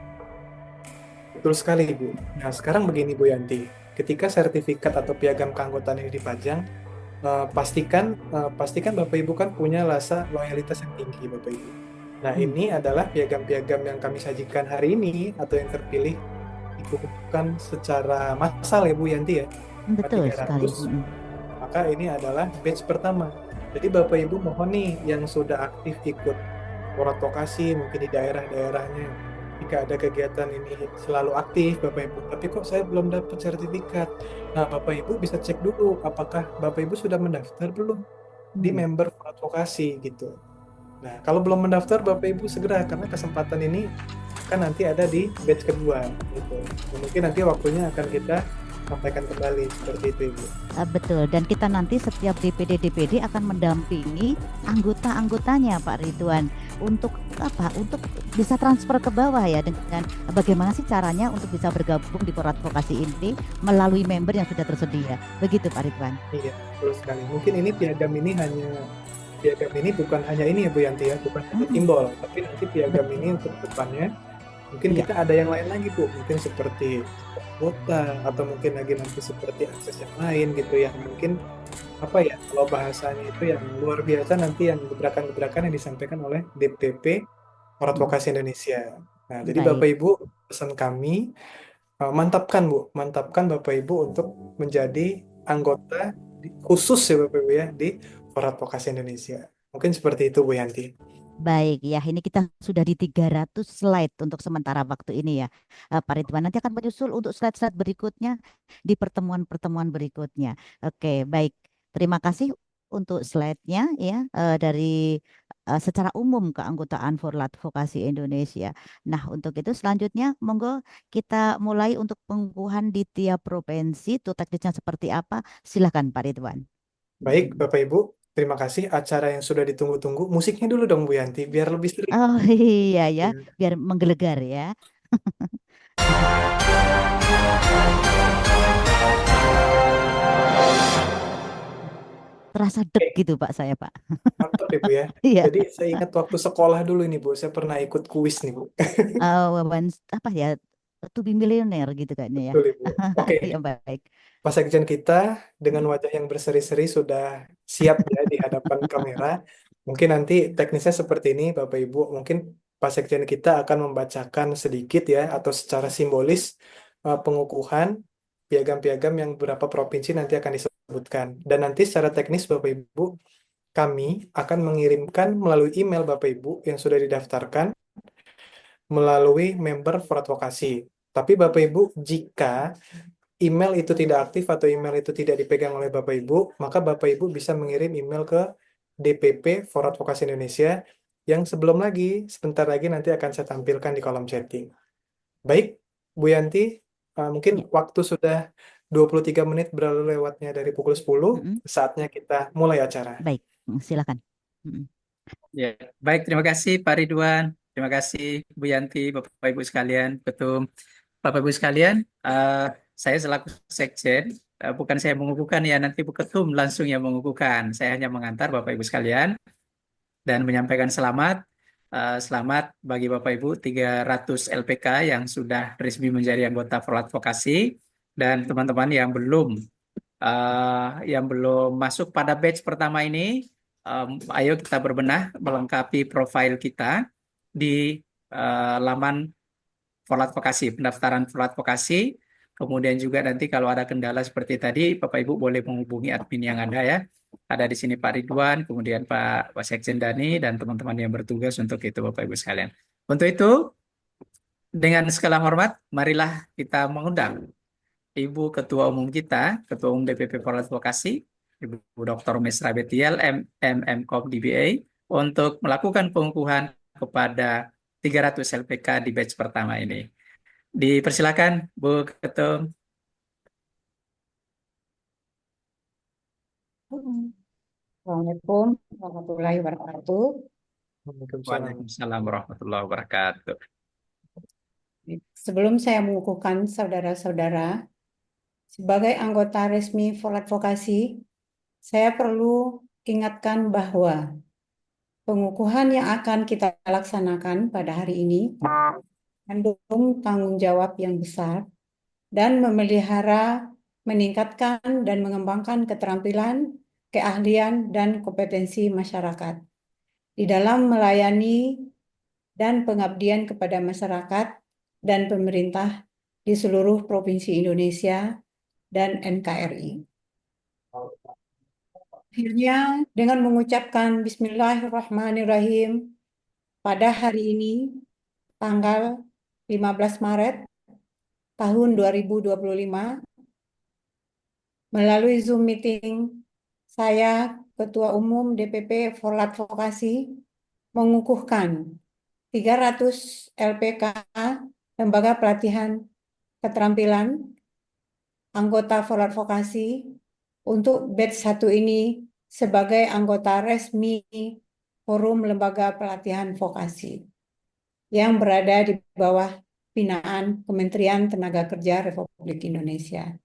Betul sekali Bu. Nah, sekarang begini Bu Yanti. Ketika sertifikat atau piagam keanggotaan ini dipajang, pastikan Bapak Ibu kan punya rasa loyalitas yang tinggi Bapak Ibu. Nah, ini adalah piagam-piagam yang kami sajikan hari ini atau yang terpilih dikumpulkan secara massal ya Bu Yanti ya. Betul sekali. 300. Maka ini adalah batch pertama. Jadi Bapak Ibu mohon nih yang sudah aktif ikut advokasi mungkin di daerah-daerahnya, jika ada kegiatan ini selalu aktif Bapak Ibu, tapi kok saya belum dapat sertifikat. Nah, Bapak Ibu bisa cek dulu apakah Bapak Ibu sudah mendaftar belum di member advokasi gitu. Nah, kalau belum mendaftar Bapak Ibu segera, karena kesempatan ini kan nanti ada di batch kedua gitu. Nah, mungkin nanti waktunya akan kita sampaikan kembali seperti itu Ibu. Betul, dan kita nanti setiap DPD akan mendampingi anggota-anggotanya Pak Ridwan untuk apa? Untuk bisa transfer ke bawah ya, dengan bagaimana sih caranya untuk bisa bergabung di Forum Advokasi ini melalui member yang sudah tersedia. Begitu Pak Ridwan. Iya, betul sekali. Mungkin ini piagam ini bukan hanya ini ya Bu Yanti ya, bukan hanya simbol, tapi nanti piagam ini untuk depannya mungkin kita ada yang lain lagi Bu, mungkin seperti kuota atau mungkin lagi nanti seperti akses yang lain gitu ya, mungkin apa ya, kalau bahasanya itu yang luar biasa nanti, yang gebrakan-gebrakan yang disampaikan oleh DPP Forum Advokasi Indonesia. Nah, jadi Baik. Bapak Ibu, pesan kami mantapkan Bapak Ibu untuk menjadi anggota khusus ya Bapak Ibu ya di Forum Advokasi Indonesia. Mungkin seperti itu Bu Yanti. Baik ya, ini kita sudah di 300 slide untuk sementara waktu ini ya Pak Ridwan. Nanti akan menyusul untuk slide-slide berikutnya di pertemuan-pertemuan berikutnya. Oke, baik. Terima kasih untuk slide-nya ya dari secara umum keanggotaan Forum Advokasi Indonesia. Nah, untuk itu selanjutnya monggo kita mulai untuk pengukuhan di tiap provinsi. Itu teknisnya seperti apa? Silakan Pak Ridwan. Baik Bapak Ibu, terima kasih acara yang sudah ditunggu-tunggu. Musiknya dulu dong Bu Yanti, biar lebih seru. Oh iya ya, biar menggelegar ya. Terasa deg gitu Pak saya Pak. Mantap ya Bu ya. Iya. Jadi saya ingat waktu sekolah dulu ini Bu, saya pernah ikut kuis nih Bu. Apa ya, to be millionaire gitu kayaknya ya. Betul Ibu. Oke, Ya baik. Pak Sekjen kita dengan wajah yang berseri-seri sudah siap ya di hadapan kamera. Mungkin nanti teknisnya seperti ini Bapak Ibu. Mungkin Pak Sekjen kita akan membacakan sedikit ya atau secara simbolis pengukuhan piagam-piagam yang beberapa provinsi nanti akan disebutkan. Dan nanti secara teknis Bapak Ibu, kami akan mengirimkan melalui email Bapak Ibu yang sudah didaftarkan melalui member for advokasi. Tapi Bapak Ibu, jika email itu tidak aktif atau email itu tidak dipegang oleh Bapak Ibu, maka Bapak Ibu bisa mengirim email ke DPP for Advokasi Indonesia yang sebentar lagi nanti akan saya tampilkan di kolom chatting. Baik, Bu Yanti, mungkin waktu sudah 23 menit berlalu lewatnya dari pukul 10, saatnya kita mulai acara. Baik, silakan. Ya, baik, terima kasih Pak Ridwan, terima kasih Bu Yanti, Bapak Ibu sekalian, Ketum. Bapak Ibu sekalian, saya selaku Sekjen, bukan saya mengukuhkan ya, nanti Bu Ketum langsung yang mengukuhkan. Saya hanya mengantar Bapak Ibu sekalian dan menyampaikan selamat bagi Bapak Ibu 300 LPK yang sudah resmi menjadi anggota Forum Advokasi, dan teman-teman yang belum masuk pada batch pertama ini, ayo kita berbenah melengkapi profil kita di laman Forum Advokasi, pendaftaran Forum Advokasi. Kemudian juga nanti kalau ada kendala seperti tadi, Bapak Ibu boleh menghubungi admin yang ada ya. Ada di sini Pak Ridwan, kemudian Pak Sekjen Dani, dan teman-teman yang bertugas untuk itu Bapak Ibu sekalian. Untuk itu, dengan segala hormat, marilah kita mengundang Ibu Ketua Umum kita, Ketua Umum DPP Forum Advokasi, Ibu Dr. Mesra Betiel, MMM.com DBA, untuk melakukan pengukuhan kepada 300 LPK di batch pertama ini. Dipersilakan Bu Ketum. Assalamualaikum warahmatullahi wabarakatuh. Waalaikumsalam. Waalaikumsalam warahmatullahi wabarakatuh. Sebelum saya mengukuhkan saudara-saudara, sebagai anggota resmi For Advokasi, saya perlu ingatkan bahwa pengukuhan yang akan kita laksanakan pada hari ini mengandung tanggung jawab yang besar dan memelihara, meningkatkan, dan mengembangkan keterampilan, keahlian, dan kompetensi masyarakat di dalam melayani dan pengabdian kepada masyarakat dan pemerintah di seluruh provinsi Indonesia dan NKRI. Akhirnya, dengan mengucapkan Bismillahirrahmanirrahim, pada hari ini, tanggal 15 Maret tahun 2025, melalui Zoom meeting, saya, Ketua Umum DPP For Advokasi, mengukuhkan 300 LPK Lembaga Pelatihan Keterampilan anggota For Advokasi untuk batch 1 ini sebagai anggota resmi Forum Lembaga Pelatihan Vokasi yang berada di bawah binaan Kementerian Tenaga Kerja Republik Indonesia.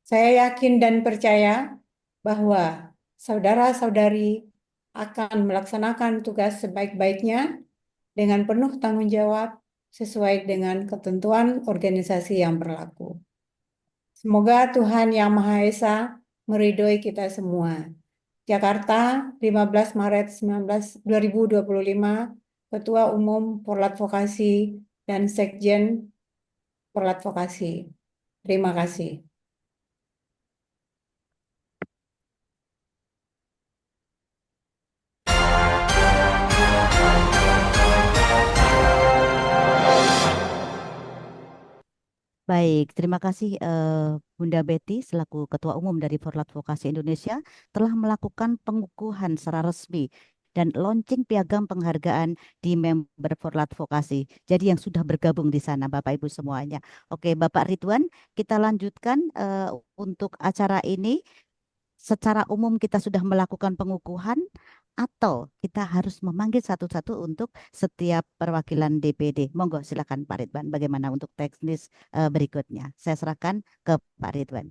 Saya yakin dan percaya bahwa saudara-saudari akan melaksanakan tugas sebaik-baiknya dengan penuh tanggung jawab sesuai dengan ketentuan organisasi yang berlaku. Semoga Tuhan Yang Maha Esa meridhoi kita semua. Jakarta, 15 Maret 2025, Ketua Umum For Advokasi dan Sekjen For Advokasi. Terima kasih. Baik, terima kasih Bunda Betty selaku Ketua Umum dari For Advokasi Indonesia telah melakukan pengukuhan secara resmi dan launching piagam penghargaan di member For Advokasi. Jadi yang sudah bergabung di sana Bapak Ibu semuanya. Oke, Bapak Ridwan, kita lanjutkan untuk acara ini. Secara umum kita sudah melakukan pengukuhan atau kita harus memanggil satu-satu untuk setiap perwakilan DPD. Monggo silakan Pak Ridwan. Bagaimana untuk teknis berikutnya? Saya serahkan ke Pak Ridwan.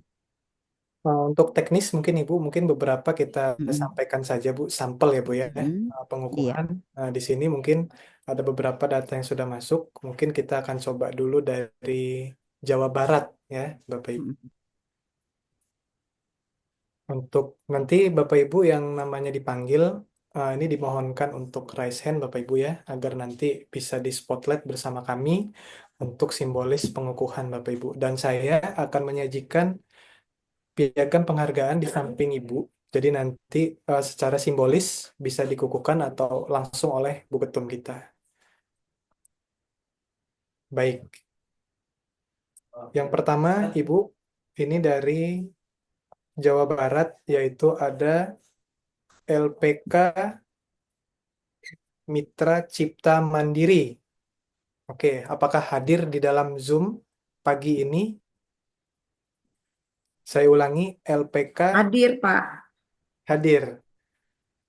Untuk teknis mungkin Ibu, mungkin beberapa kita sampaikan saja Bu, sampel ya Bu ya, Iya. pengukuhan. Di sini mungkin ada beberapa data yang sudah masuk, mungkin kita akan coba dulu dari Jawa Barat ya Bapak Ibu. Untuk nanti Bapak Ibu yang namanya dipanggil, ini dimohonkan untuk raise hand Bapak Ibu ya, agar nanti bisa di spotlight bersama kami untuk simbolis pengukuhan Bapak Ibu. Dan saya akan menyajikan piagam penghargaan di samping Ibu. Jadi nanti secara simbolis bisa dikukuhkan atau langsung oleh Bu Ketum kita. Baik. Yang pertama Ibu, ini dari Jawa Barat, yaitu ada LPK Mitra Cipta Mandiri. Oke, apakah hadir di dalam Zoom pagi ini? Saya ulangi, LPK Hadir, Pak. hadir.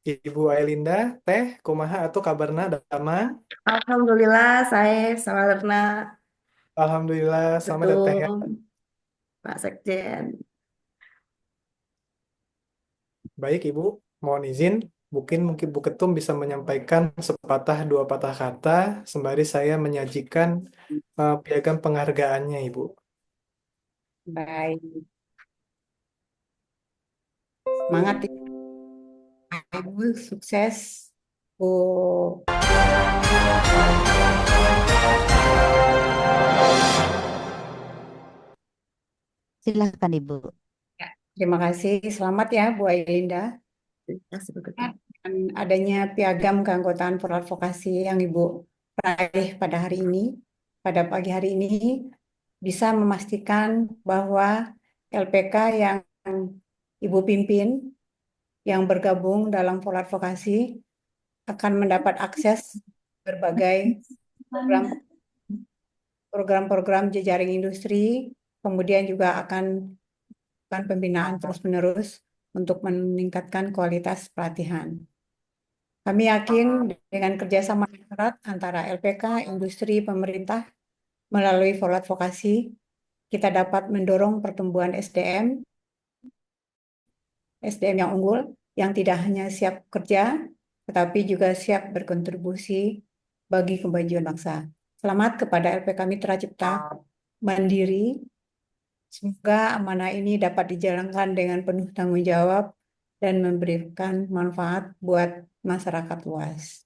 Ibu Ailinda, teh, kumaha atau kabarna dama? Alhamdulillah, saya sawarna Alhamdulillah, selamat datang ya. Pak Sekjen. Baik Ibu, mohon izin, mungkin Bu Ketum bisa menyampaikan sepatah dua patah kata sembari saya menyajikan piagam penghargaannya Ibu. Baik. Semangat Ibu, sukses Bu. Silakan Ibu. Terima kasih. Selamat ya Bu Ailinda. Dan adanya piagam keanggotaan For Advokasi yang Ibu raih pada hari ini, pada pagi hari ini, bisa memastikan bahwa LPK yang Ibu pimpin, yang bergabung dalam For Advokasi, akan mendapat akses berbagai program-program jejaring industri, kemudian juga akan pembinaan terus-menerus untuk meningkatkan kualitas pelatihan. Kami yakin dengan kerjasama erat antara LPK, industri, pemerintah, melalui Forward Vokasi, kita dapat mendorong pertumbuhan SDM yang unggul, yang tidak hanya siap kerja, tetapi juga siap berkontribusi bagi kemajuan bangsa. Selamat kepada LPK Mitra Cipta Mandiri. Semoga amanah ini dapat dijalankan dengan penuh tanggung jawab dan memberikan manfaat buat masyarakat luas.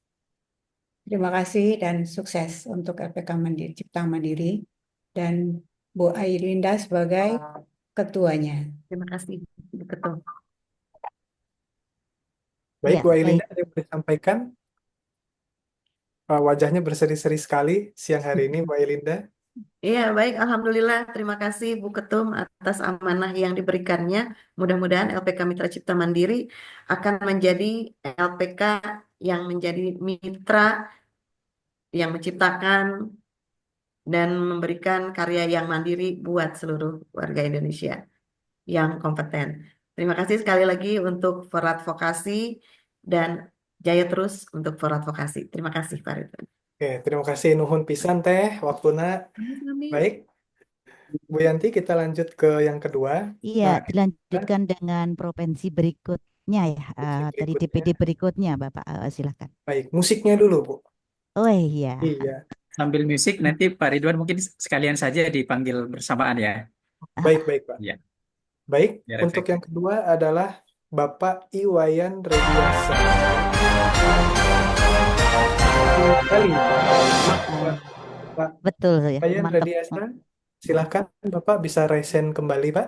Terima kasih dan sukses untuk LPK Cipta Mandiri dan Bu Ailinda sebagai ketuanya. Terima kasih, Bu Ketum. Baik, Ya, Bu Ailinda, baik. ada yang boleh sampaikan? Wajahnya berseri-seri sekali siang hari ini, Bu Ailinda. Iya, baik. Alhamdulillah. Terima kasih Bu Ketum atas amanah yang diberikannya. Mudah-mudahan LPK Mitra Cipta Mandiri akan menjadi LPK yang menjadi mitra yang menciptakan dan memberikan karya yang mandiri buat seluruh warga Indonesia yang kompeten. Terima kasih sekali lagi untuk Forward Vokasi dan jaya terus untuk Forward Vokasi. Terima kasih, Pak Ridwan. Oke, terima kasih nuhun pisan teh waktuna. Baik, Bu Yanti, kita lanjut ke yang kedua. Iya, Nah, dilanjutkan dengan provinsi berikutnya ya. Tadi DPD berikutnya, Bapak. Silakan. baik, musiknya dulu, Bu. Oh iya. Iya, Sambil musik nanti Pak Ridwan mungkin sekalian saja dipanggil bersamaan ya. baik, Pak. Iya, Baik, biar untuk efektif. yang kedua adalah Bapak Iwayan Rediasa. Kali, Pak Betul ya. Iwayan Mantap. Rediasa, silakan Bapak bisa resen kembali, Pak.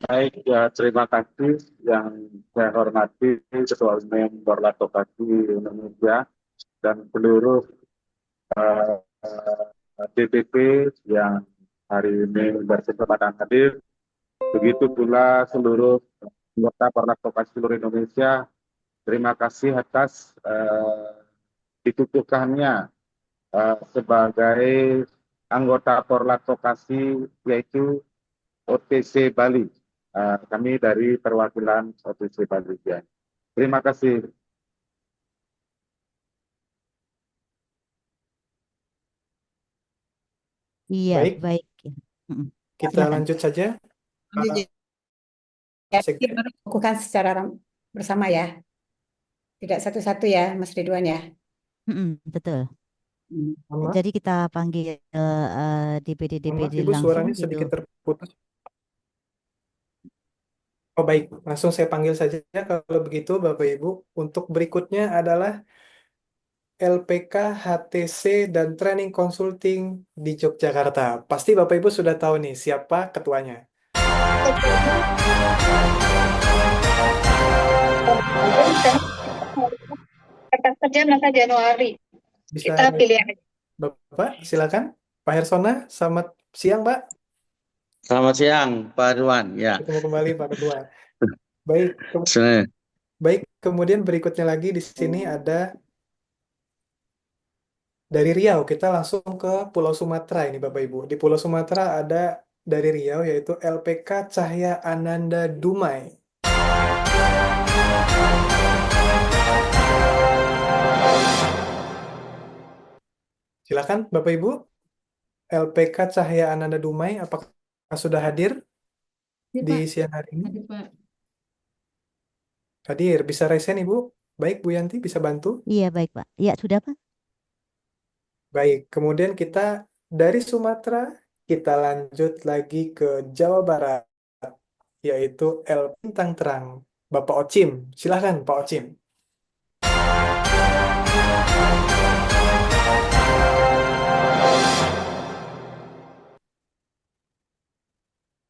Baik, ya terima kasih yang saya hormati Ketua Umum Forward Vokasi Indonesia dan seluruh DPP yang hari ini berkesempatan hadir. Begitu pula seluruh anggota Forward Vokasi seluruh Indonesia. Terima kasih atas dikukuhkannya sebagai anggota Forward Vokasi yaitu OTC Bali. Kami dari perwakilan OTC Bali. Ya. Terima kasih. Iya, Baik, baik. kita Silakan. lanjut saja. Ya, lakukan secara bersama ya. Tidak satu-satu ya, Mas Ridwan ya. Betul. Sama. Jadi kita panggil DPD Ibu, langsung suaranya gitu. sedikit terputus. Oh baik, langsung saya panggil saja kalau begitu Bapak Ibu. Untuk berikutnya adalah LPK, HTC, dan Training Consulting di Yogyakarta. Pasti Bapak Ibu sudah tahu nih siapa ketuanya. Kertas kerja masa Januari. Bisa Kita pilih aja. Bapak, silakan. Pak Hersona, selamat siang Pak. Selamat siang, Pak Ridwan. Ya. Ketemu kembali Pak Ketua. Baik, baik. Kemudian berikutnya lagi di sini ada dari Riau. Kita langsung ke Pulau Sumatera ini Bapak Ibu. Di Pulau Sumatera ada dari Riau yaitu LPK Cahya Ananda Dumai. Silakan Bapak Ibu. LPK Cahya Ananda Dumai, apakah sudah hadir di siang hari ini? Hadir, Pak. Hadir, bisa resen Ibu? Baik, Bu Yanti bisa bantu? Iya, baik, Pak. Iya, sudah, Pak. Baik, kemudian kita dari Sumatera, kita lanjut lagi ke Jawa Barat, yaitu L Bintang Terang. Bapak Ocim, silahkan Pak Ocim.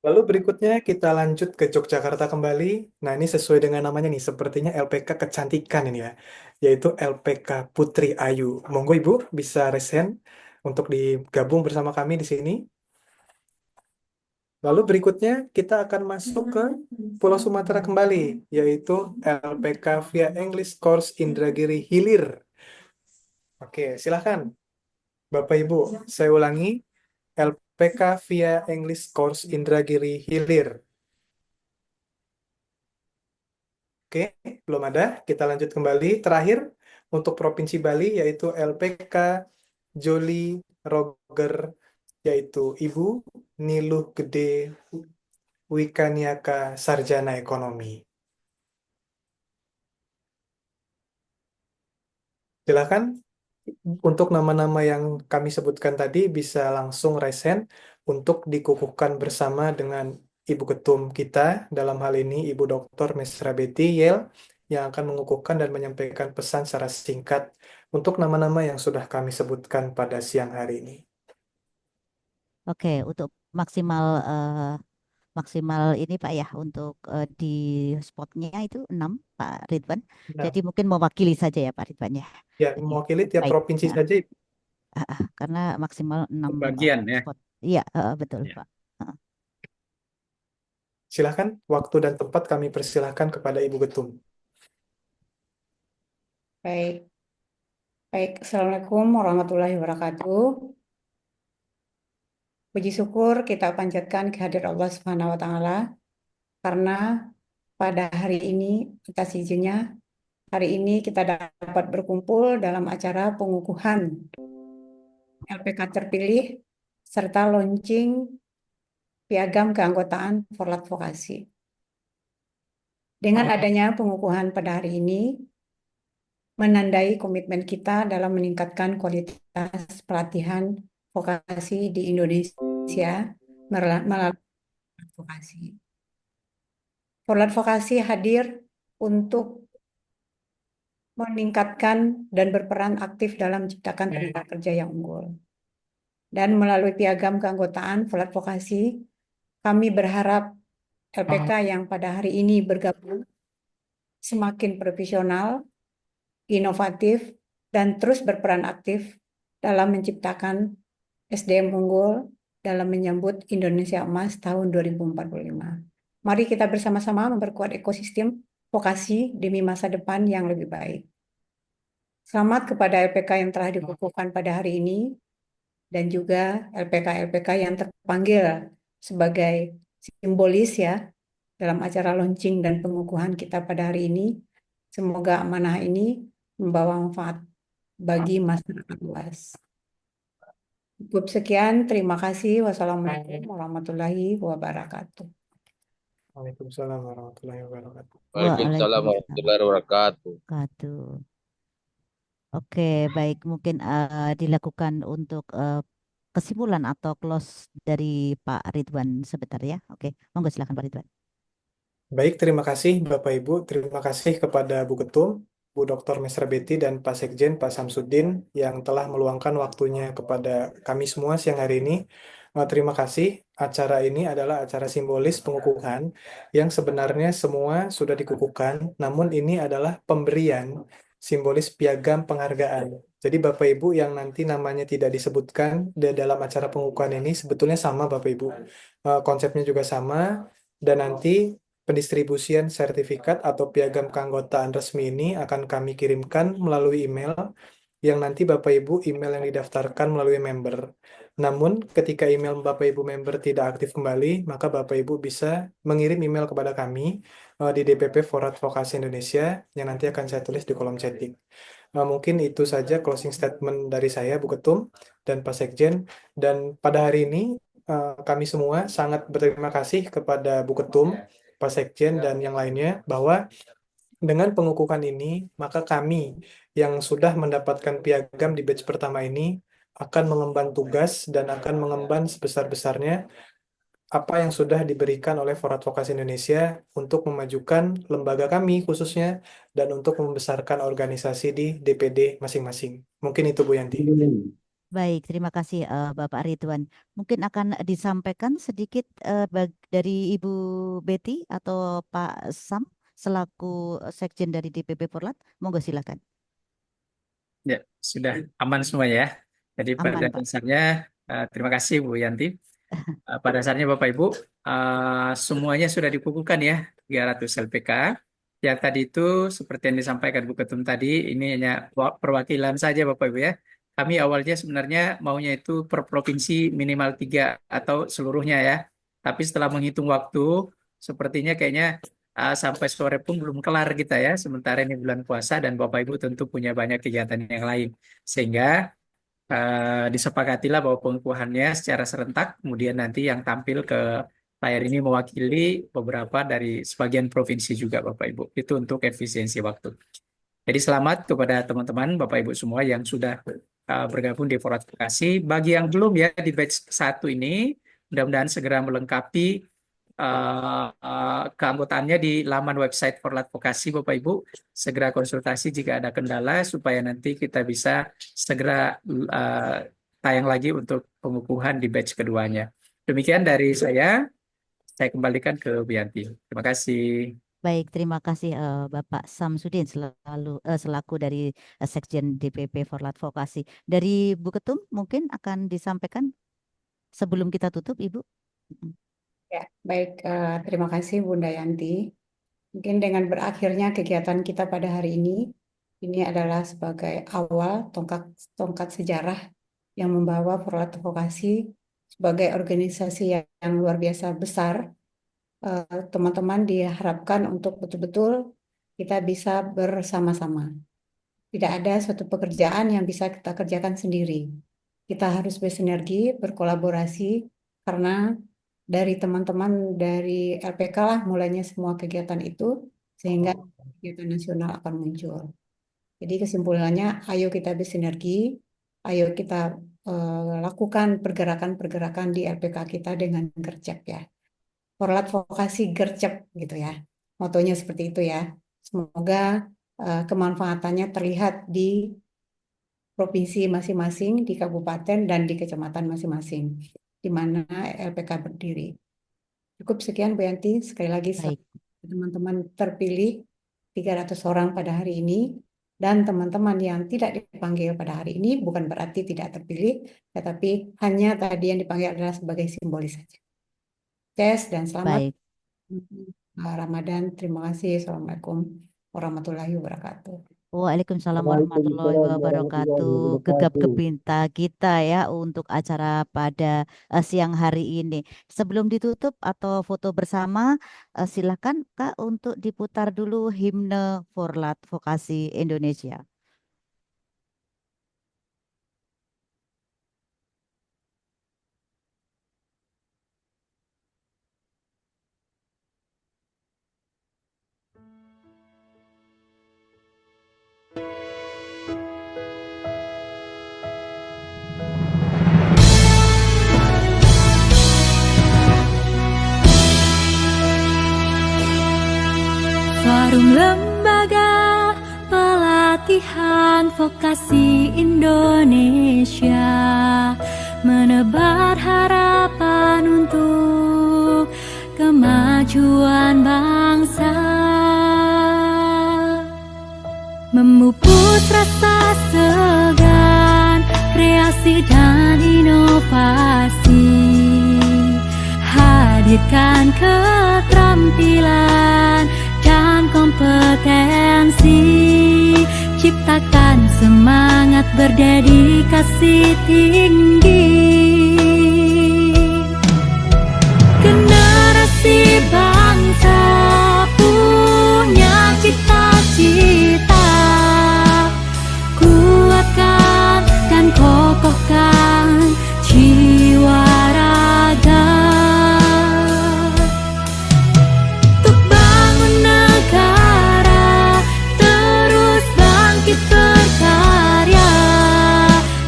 Lalu berikutnya kita lanjut ke Yogyakarta kembali. Nah, ini sesuai dengan namanya nih, sepertinya LPK Kecantikan ini ya, yaitu LPK Putri Ayu. Monggo Ibu bisa resen untuk digabung bersama kami di sini. Lalu berikutnya kita akan masuk ke Pulau Sumatera kembali, yaitu LPK via English Course Indragiri Hilir. Oke, silahkan Bapak Ibu, saya ulangi, LPK via English Course Indragiri Hilir. Oke, belum ada. Kita lanjut kembali. Terakhir, untuk Provinsi Bali, yaitu LPK Joli Roger, yaitu Ibu Niluh Gede Wikaniaka Sarjana Ekonomi. Silakan untuk nama-nama yang kami sebutkan tadi bisa langsung raise hand untuk dikukuhkan bersama dengan Ibu Ketum kita, dalam hal ini Ibu Dr. Mesra Betty Yel, yang akan mengukuhkan dan menyampaikan pesan secara singkat untuk nama-nama yang sudah kami sebutkan pada siang hari ini. Oke, untuk maksimal maksimal ini Pak ya untuk di spotnya itu 6 Pak Ridwan. Nah, Jadi mungkin mewakili saja ya Pak Ridwan ya. ya Jadi mewakili tiap baik. provinsi Nah, saja. karena maksimal 6 Pembagian ya. spot. Iya, betul Ya. Pak. Heeh. Silakan, waktu dan tempat kami persilahkan kepada Ibu Ketum. Baik, baik. Assalamualaikum warahmatullahi wabarakatuh. Puji syukur kita panjatkan kehadirat Allah Subhanahu wa Ta'ala, karena pada hari ini, atas izinnya, hari ini kita dapat berkumpul dalam acara pengukuhan LPK terpilih serta launching piagam keanggotaan Forlat Vokasi. Dengan adanya pengukuhan pada hari ini, menandai komitmen kita dalam meningkatkan kualitas pelatihan vokasi di Indonesia melalui vokasi. Forlat Vokasi hadir untuk meningkatkan dan berperan aktif dalam menciptakan tenaga kerja yang unggul. Dan melalui piagam keanggotaan Forlat Vokasi, kami berharap LPK yang pada hari ini bergabung semakin profesional, inovatif, dan terus berperan aktif dalam menciptakan SDM unggul dalam menyambut Indonesia Emas tahun 2045. Mari kita bersama-sama memperkuat ekosistem vokasi demi masa depan yang lebih baik. Selamat kepada LPK yang telah dikukuhkan pada hari ini, dan juga LPK-LPK yang terpanggil sebagai simbolis ya dalam acara launching dan pengukuhan kita pada hari ini. Semoga amanah ini membawa manfaat bagi masyarakat luas. Cukup sekian, terima kasih. Wassalamualaikum warahmatullahi wabarakatuh. Waalaikumsalam warahmatullahi wabarakatuh. Waalaikumsalam warahmatullahi wabarakatuh. Wabarakatuh. Oke, baik. Mungkin dilakukan untuk kesimpulan atau close dari Pak Ridwan sebentar ya. Oke, monggo silakan Pak Ridwan. Baik, terima kasih Bapak Ibu. Terima kasih kepada Bu Ketum, Bu Dr. Mesra Betty, dan Pak Sekjen, Pak Samsudin, yang telah meluangkan waktunya kepada kami semua siang hari ini. Terima kasih. Acara ini adalah acara simbolis pengukuhan yang sebenarnya semua sudah dikukuhkan, namun ini adalah pemberian simbolis piagam penghargaan. Jadi Bapak Ibu yang nanti namanya tidak disebutkan di dalam acara pengukuhan ini sebetulnya sama Bapak Ibu. Konsepnya juga sama, dan nanti pendistribusian sertifikat atau piagam keanggotaan resmi ini akan kami kirimkan melalui email yang nanti Bapak Ibu email yang didaftarkan melalui member. Namun ketika email Bapak Ibu member tidak aktif kembali, maka Bapak Ibu bisa mengirim email kepada kami di DPP Forlat Vokasi Indonesia yang nanti akan saya tulis di kolom chatting. Mungkin itu saja closing statement dari saya, Bu Ketum dan Pak Sekjen. Dan pada hari ini kami semua sangat berterima kasih kepada Bu Ketum, Pak Sekjen, dan yang lainnya bahwa dengan pengukuhan ini, maka kami yang sudah mendapatkan piagam di batch pertama ini akan mengemban tugas dan akan mengemban sebesar-besarnya apa yang sudah diberikan oleh Forlat Vokasi Indonesia untuk memajukan lembaga kami khususnya dan untuk membesarkan organisasi di DPD masing-masing. Mungkin itu Bu Yanti. Baik, terima kasih Bapak Ridwan. Mungkin akan disampaikan sedikit dari Ibu Betty atau Pak Sam selaku Sekjen dari DPP Forlat. Monggo silakan. Ya, sudah aman semua ya. Jadi Aman, pada Pak. dasarnya terima kasih Bu Yanti. Pada dasarnya Bapak Ibu, semuanya sudah dikumpulkan ya, 300 LPK. Yang tadi itu seperti yang disampaikan Bu Ketum tadi, ini hanya perwakilan saja Bapak Ibu ya. Kami awalnya sebenarnya maunya itu per provinsi minimal 3 atau seluruhnya ya. Tapi setelah menghitung waktu, sepertinya kayaknya sampai sore pun belum kelar kita ya. Sementara ini bulan puasa dan Bapak Ibu tentu punya banyak kegiatan yang lain. Sehingga disepakatilah bahwa pengukuhannya secara serentak, kemudian nanti yang tampil ke layar ini mewakili beberapa dari sebagian provinsi juga Bapak Ibu. Itu untuk efisiensi waktu. Jadi selamat kepada teman-teman Bapak Ibu semua yang sudah bergabung di Forum Advokasi. Bagi yang belum ya di batch 1 ini, mudah-mudahan segera melengkapi keanggotaannya di laman website Forum Advokasi Bapak Ibu. Segera konsultasi jika ada kendala supaya nanti kita bisa segera tayang lagi untuk pengukuhan di batch keduanya. Demikian dari saya kembalikan ke Bianti. Terima kasih. Baik, terima kasih Bapak Samsudin selaku dari Sekjen DPP Forlat Vokasi. Dari Bu Ketum mungkin akan disampaikan sebelum kita tutup, Ibu. Ya, baik. Terima kasih Bunda Yanti. Mungkin dengan berakhirnya kegiatan kita pada hari ini adalah sebagai awal tongkat sejarah yang membawa Forlat Vokasi sebagai organisasi yang luar biasa besar. Teman-teman diharapkan untuk betul-betul kita bisa bersama-sama. Tidak ada suatu pekerjaan yang bisa kita kerjakan sendiri. Kita harus bersinergi, berkolaborasi, karena dari teman-teman dari LPK lah mulainya semua kegiatan itu, sehingga kegiatan nasional akan muncul. Jadi kesimpulannya, ayo kita bersinergi, ayo kita lakukan pergerakan-pergerakan di LPK kita dengan gercep ya. Forlat Vokasi gercep gitu ya. Motonya seperti itu ya. Semoga kemanfaatannya terlihat di provinsi masing-masing, di kabupaten dan di kecamatan masing-masing, di mana LPK berdiri. Cukup sekian Bu Yanti. Sekali lagi teman-teman terpilih 300 orang pada hari ini. Dan teman-teman yang tidak dipanggil pada hari ini bukan berarti tidak terpilih, tetapi hanya tadi yang dipanggil adalah sebagai simbolis saja. Dan selamat Ramadan. Terima kasih. Assalamualaikum warahmatullahi wabarakatuh. Waalaikumsalam warahmatullahi wabarakatuh. Gegap gempita kita ya untuk acara pada siang hari ini. Sebelum ditutup atau foto bersama, silakan Kak untuk diputar dulu himne Forlat Vokasi Indonesia. Forum Lembaga Pelatihan Vokasi Indonesia menebar harapan untuk kemajuan bangsa, memupus rasa segan, kreasi dan inovasi, hadirkan keterampilan dan kompetensi, ciptakan semangat berdedikasi tinggi. Generasi bangsa punya cita-cita, kuatkan dan kokohkan jiwa raga. Berkarya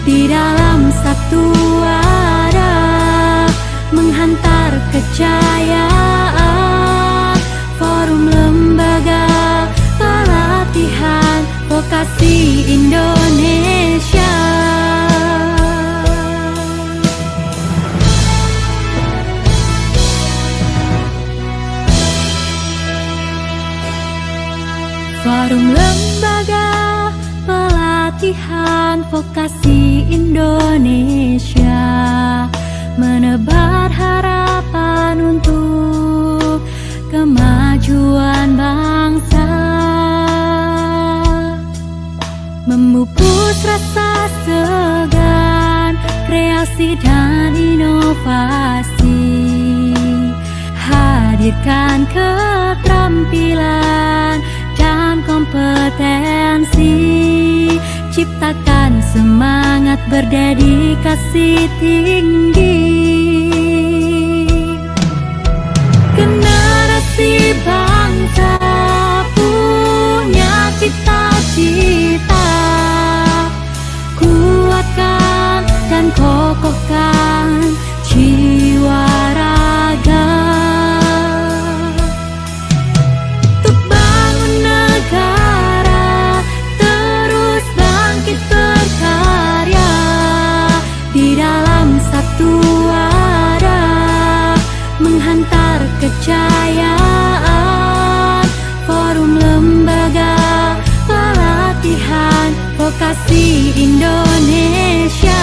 di dalam satu arah, menghantar kejayaan. Forum Lembaga Pelatihan Vokasi Indonesia. Forum Lembaga Pelatihan Vokasi Indonesia menebar harapan untuk kemajuan bangsa, memupus rasa segan, kreasi dan inovasi, hadirkan keterampilan dan kompetensi, ciptakan semangat berdedikasi tinggi. Generasi bangsa punya cita-cita, kuatkan dan kokohkan jiwa raga, untuk bangun negara, terus bangkit berkarya, di dalam satu arah, menghantar kejayaan. Forum Lembaga Pelatihan Vokasi Indonesia.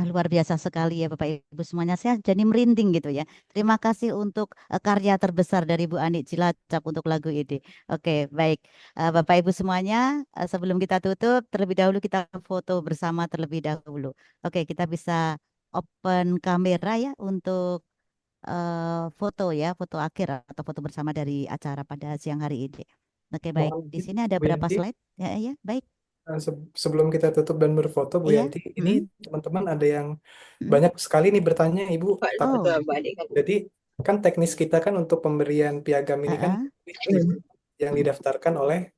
Luar biasa sekali ya Bapak Ibu semuanya. Saya jadi merinding gitu ya. Terima kasih untuk karya terbesar dari Bu Ani Cilacap untuk lagu ini. Oke, baik. Bapak Ibu semuanya, sebelum kita tutup, terlebih dahulu kita foto bersama terlebih dahulu. Oke, kita bisa open kamera ya untuk foto ya, foto akhir atau foto bersama dari acara pada siang hari ini. Oke, baik. Mohon Di izin, sini ada Bu berapa Yanti. slide? Ya, baik. Sebelum kita tutup dan berfoto, Bu Iya. Yanti, ini teman-teman ada yang banyak sekali nih bertanya, Ibu. Oh. Jadi kan teknis kita kan untuk pemberian piagam ini kan yang didaftarkan oleh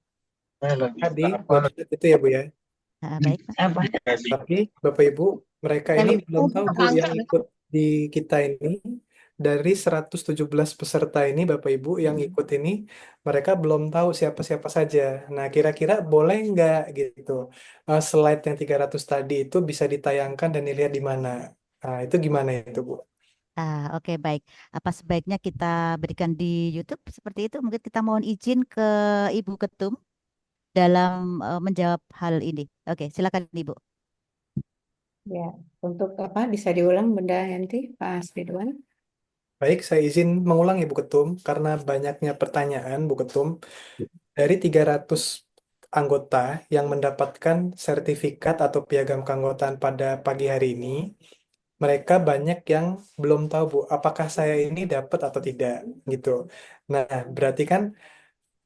di website itu ya, Bu ya. Baik, Pak. Tapi Bapak Ibu, mereka ini belum tahu Bu yang ikut di kita ini. Dari 117 peserta ini Bapak Ibu yang ikut ini, mereka belum tahu siapa-siapa saja. Nah, kira-kira boleh nggak gitu slide yang 300 tadi itu bisa ditayangkan dan dilihat di mana? Nah, itu gimana itu Bu? Oke, baik. Apa sebaiknya kita berikan di YouTube seperti itu? Mungkin kita mohon izin ke Ibu Ketum dalam menjawab hal ini. Oke, silakan Ibu. Ya, untuk apa bisa diulang Bunda Yanti, Pak Ridwan? Baik, saya izin mengulang Ibu Ketum, karena banyaknya pertanyaan Bu Ketum. Dari 300 anggota yang mendapatkan sertifikat atau piagam keanggotaan pada pagi hari ini, mereka banyak yang belum tahu Bu, apakah saya ini dapat atau tidak gitu. Nah, berarti kan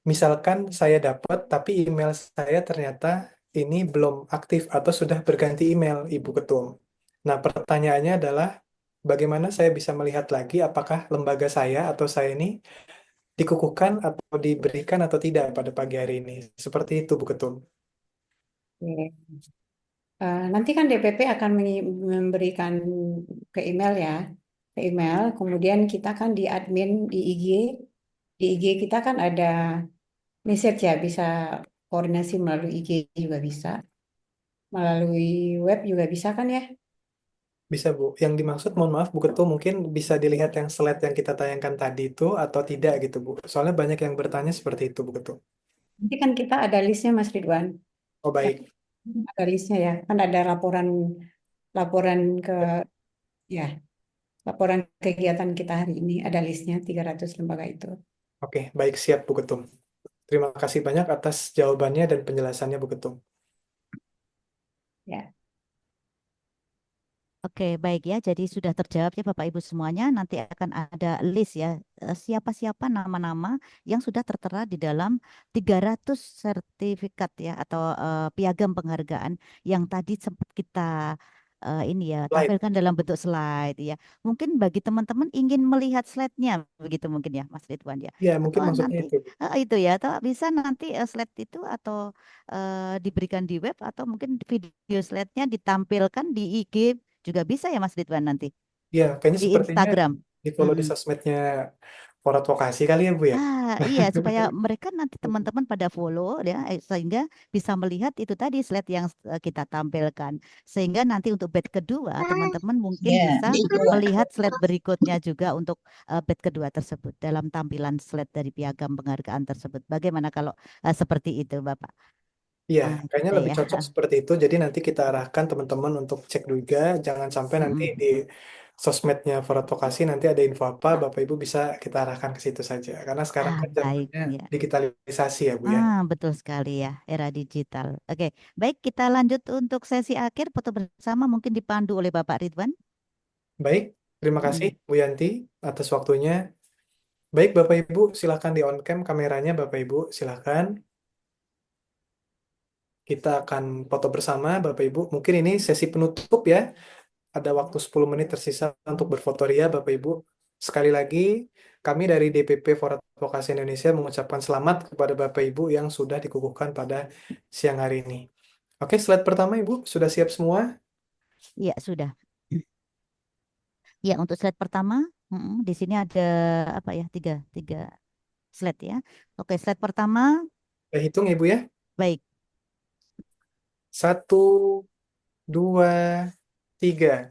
misalkan saya dapat, tapi email saya ternyata ini belum aktif atau sudah berganti email Ibu Ketum. Nah, pertanyaannya adalah bagaimana saya bisa melihat lagi apakah lembaga saya atau saya ini dikukuhkan atau diberikan atau tidak pada pagi hari ini. Seperti itu Bu Ketum. Oke. Nanti kan DPP akan memberikan ke email ya, ke email. Kemudian kita kan di admin di IG kita kan ada message ya, bisa koordinasi melalui IG juga bisa, melalui web juga bisa kan ya? Bisa Bu. Yang dimaksud, mohon maaf Bu Ketum, mungkin bisa dilihat yang slide yang kita tayangkan tadi itu atau tidak gitu Bu. Soalnya banyak yang bertanya seperti itu Bu Ketum. Nanti kan kita ada listnya Mas Ridwan. Oh baik. Ada listnya ya, kan ada laporan kegiatan kita hari ini, ada listnya 300 lembaga itu. Oke, baik, siap Bu Ketum. Terima kasih banyak atas jawabannya dan penjelasannya Bu Ketum. Ya. Oke, baik ya. Jadi sudah terjawab ya Bapak Ibu semuanya. Nanti akan ada list ya, siapa-siapa nama-nama yang sudah tertera di dalam 300 sertifikat ya atau piagam penghargaan yang tadi sempat kita ini ya tampilkan dalam bentuk slide ya. Mungkin bagi teman-teman ingin melihat slide-nya begitu mungkin ya Mas Ridwan ya. Ya, mungkin Atau maksudnya nanti itu. itu ya, atau bisa nanti slide itu atau diberikan di web atau mungkin video slide-nya ditampilkan di IG juga bisa ya Mas Ridwan nanti Ya, kayaknya di sepertinya Instagram. di follow di sosmednya Forat Vokasi kali ya Bu ya. Iya, supaya mereka nanti teman-teman pada follow ya, sehingga bisa melihat itu tadi slide yang kita tampilkan. Sehingga nanti untuk batch kedua teman-teman mungkin bisa melihat slide berikutnya juga untuk batch kedua tersebut dalam tampilan slide dari piagam penghargaan tersebut. Bagaimana kalau seperti itu, Bapak? Iya, kayaknya Gitu lebih ya. cocok seperti itu. Jadi nanti kita arahkan teman-teman untuk cek juga. Jangan sampai nanti di sosmednya Forat Vokasi nanti ada info apa, Bapak Ibu bisa kita arahkan ke situ saja. Karena sekarang kan Baik, zamannya ya. digitalisasi ya Bu ya. Betul sekali ya, era digital. Oke, baik kita lanjut untuk sesi akhir foto bersama mungkin dipandu oleh Bapak Ridwan. Baik, terima kasih Bu Yanti atas waktunya. Baik Bapak Ibu, silakan di on cam kameranya Bapak Ibu, silakan. Kita akan foto bersama Bapak Ibu. Mungkin ini sesi penutup ya. Ada waktu 10 menit tersisa untuk berfoto ria Bapak Ibu. Sekali lagi, kami dari DPP Forat Vokasi Indonesia mengucapkan selamat kepada Bapak Ibu yang sudah dikukuhkan pada siang hari ini. Oke, slide pertama Ibu, sudah siap semua? Iya, sudah. Ya, untuk slide pertama, di sini ada apa ya? Tiga slide ya. Oke, slide pertama. Kita hitung Ibu ya. Baik. 1, 2, 3.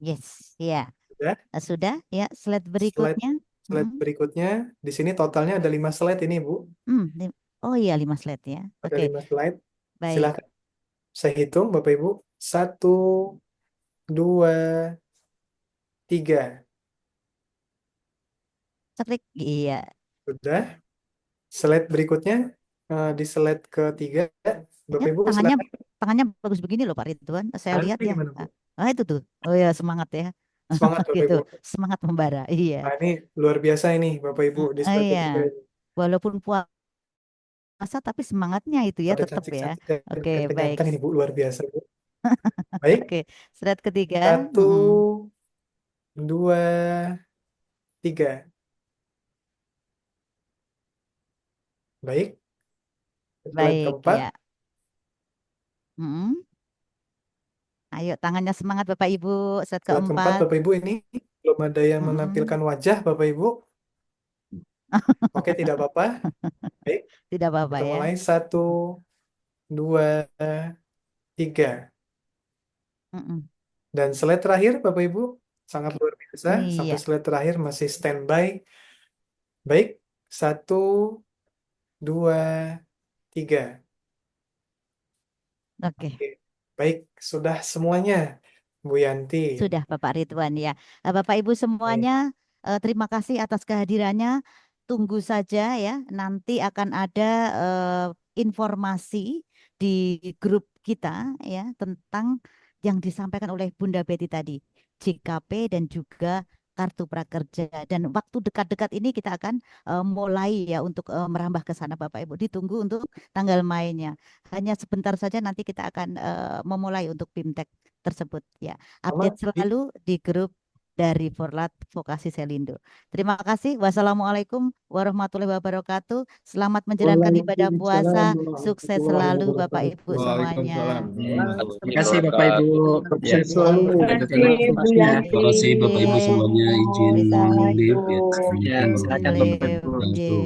Yes, ya. Sudah? Sudah, ya. Slide berikutnya. Slide berikutnya, di sini totalnya ada 5 slide ini Bu. Oh iya, 5 slide ya. Ada Oke. 5 slide. Baik. Silakan. Saya hitung Bapak Ibu. 1, 2, 3. Klik, iya. Sudah. Slide berikutnya, di slide ketiga, Bapak Ya, Ibu silakan. tangannya bagus begini loh Pak Ridwan. Saya lihat ya. Gimana, Bu? Itu tuh. Oh ya, semangat ya. Semangat Bapak Gitu. Ibu. Semangat membara. Iya. Nah, ini luar biasa ini Bapak Ibu di slide Iya. ketiga ini. Walaupun puasa tapi semangatnya itu ya Ada tetap ya. cantik-cantik dan Oke, baik. ganteng ini Bu, luar biasa Bu. Baik. Oke, slide ketiga. 1, 2, 3. Baik. Slide Baik, keempat. ya. Ayo, tangannya semangat Bapak Ibu. Slide Slide keempat keempat. Bapak Ibu ini belum ada yang menampilkan wajah Bapak Ibu. Oke, tidak apa-apa. Baik. Tidak apa-apa Kita ya. mulai 1, 2, 3. Dan slide terakhir Bapak Ibu sangat luar biasa. Sampai Iya. slide terakhir masih standby. Baik. 1, 2, 3. Oke. Baik, sudah semuanya Bu Yanti. Sudah Bapak Ridwan ya. Bapak Ibu semuanya, terima kasih atas kehadirannya. Tunggu saja ya, nanti akan ada informasi di grup kita ya tentang yang disampaikan oleh Bunda Betty tadi, JKP dan juga kartu prakerja. Dan waktu dekat-dekat ini kita akan mulai ya untuk merambah ke sana Bapak Ibu. Ditunggu untuk tanggal mainnya. Hanya sebentar saja nanti kita akan memulai untuk BIMTEK tersebut ya. Update selalu di grup dari Forat Vokasi Selindo. Terima kasih. Wassalamualaikum warahmatullahi wabarakatuh. Selamat menjalankan ibadah puasa. Sukses selalu Bapak Ibu semuanya. Terima kasih Bapak Ibu. Sukses selalu. Terima kasih Bapak Ibu semuanya izin leave ya. Ya, silakan Bapak Ibu. Langsung.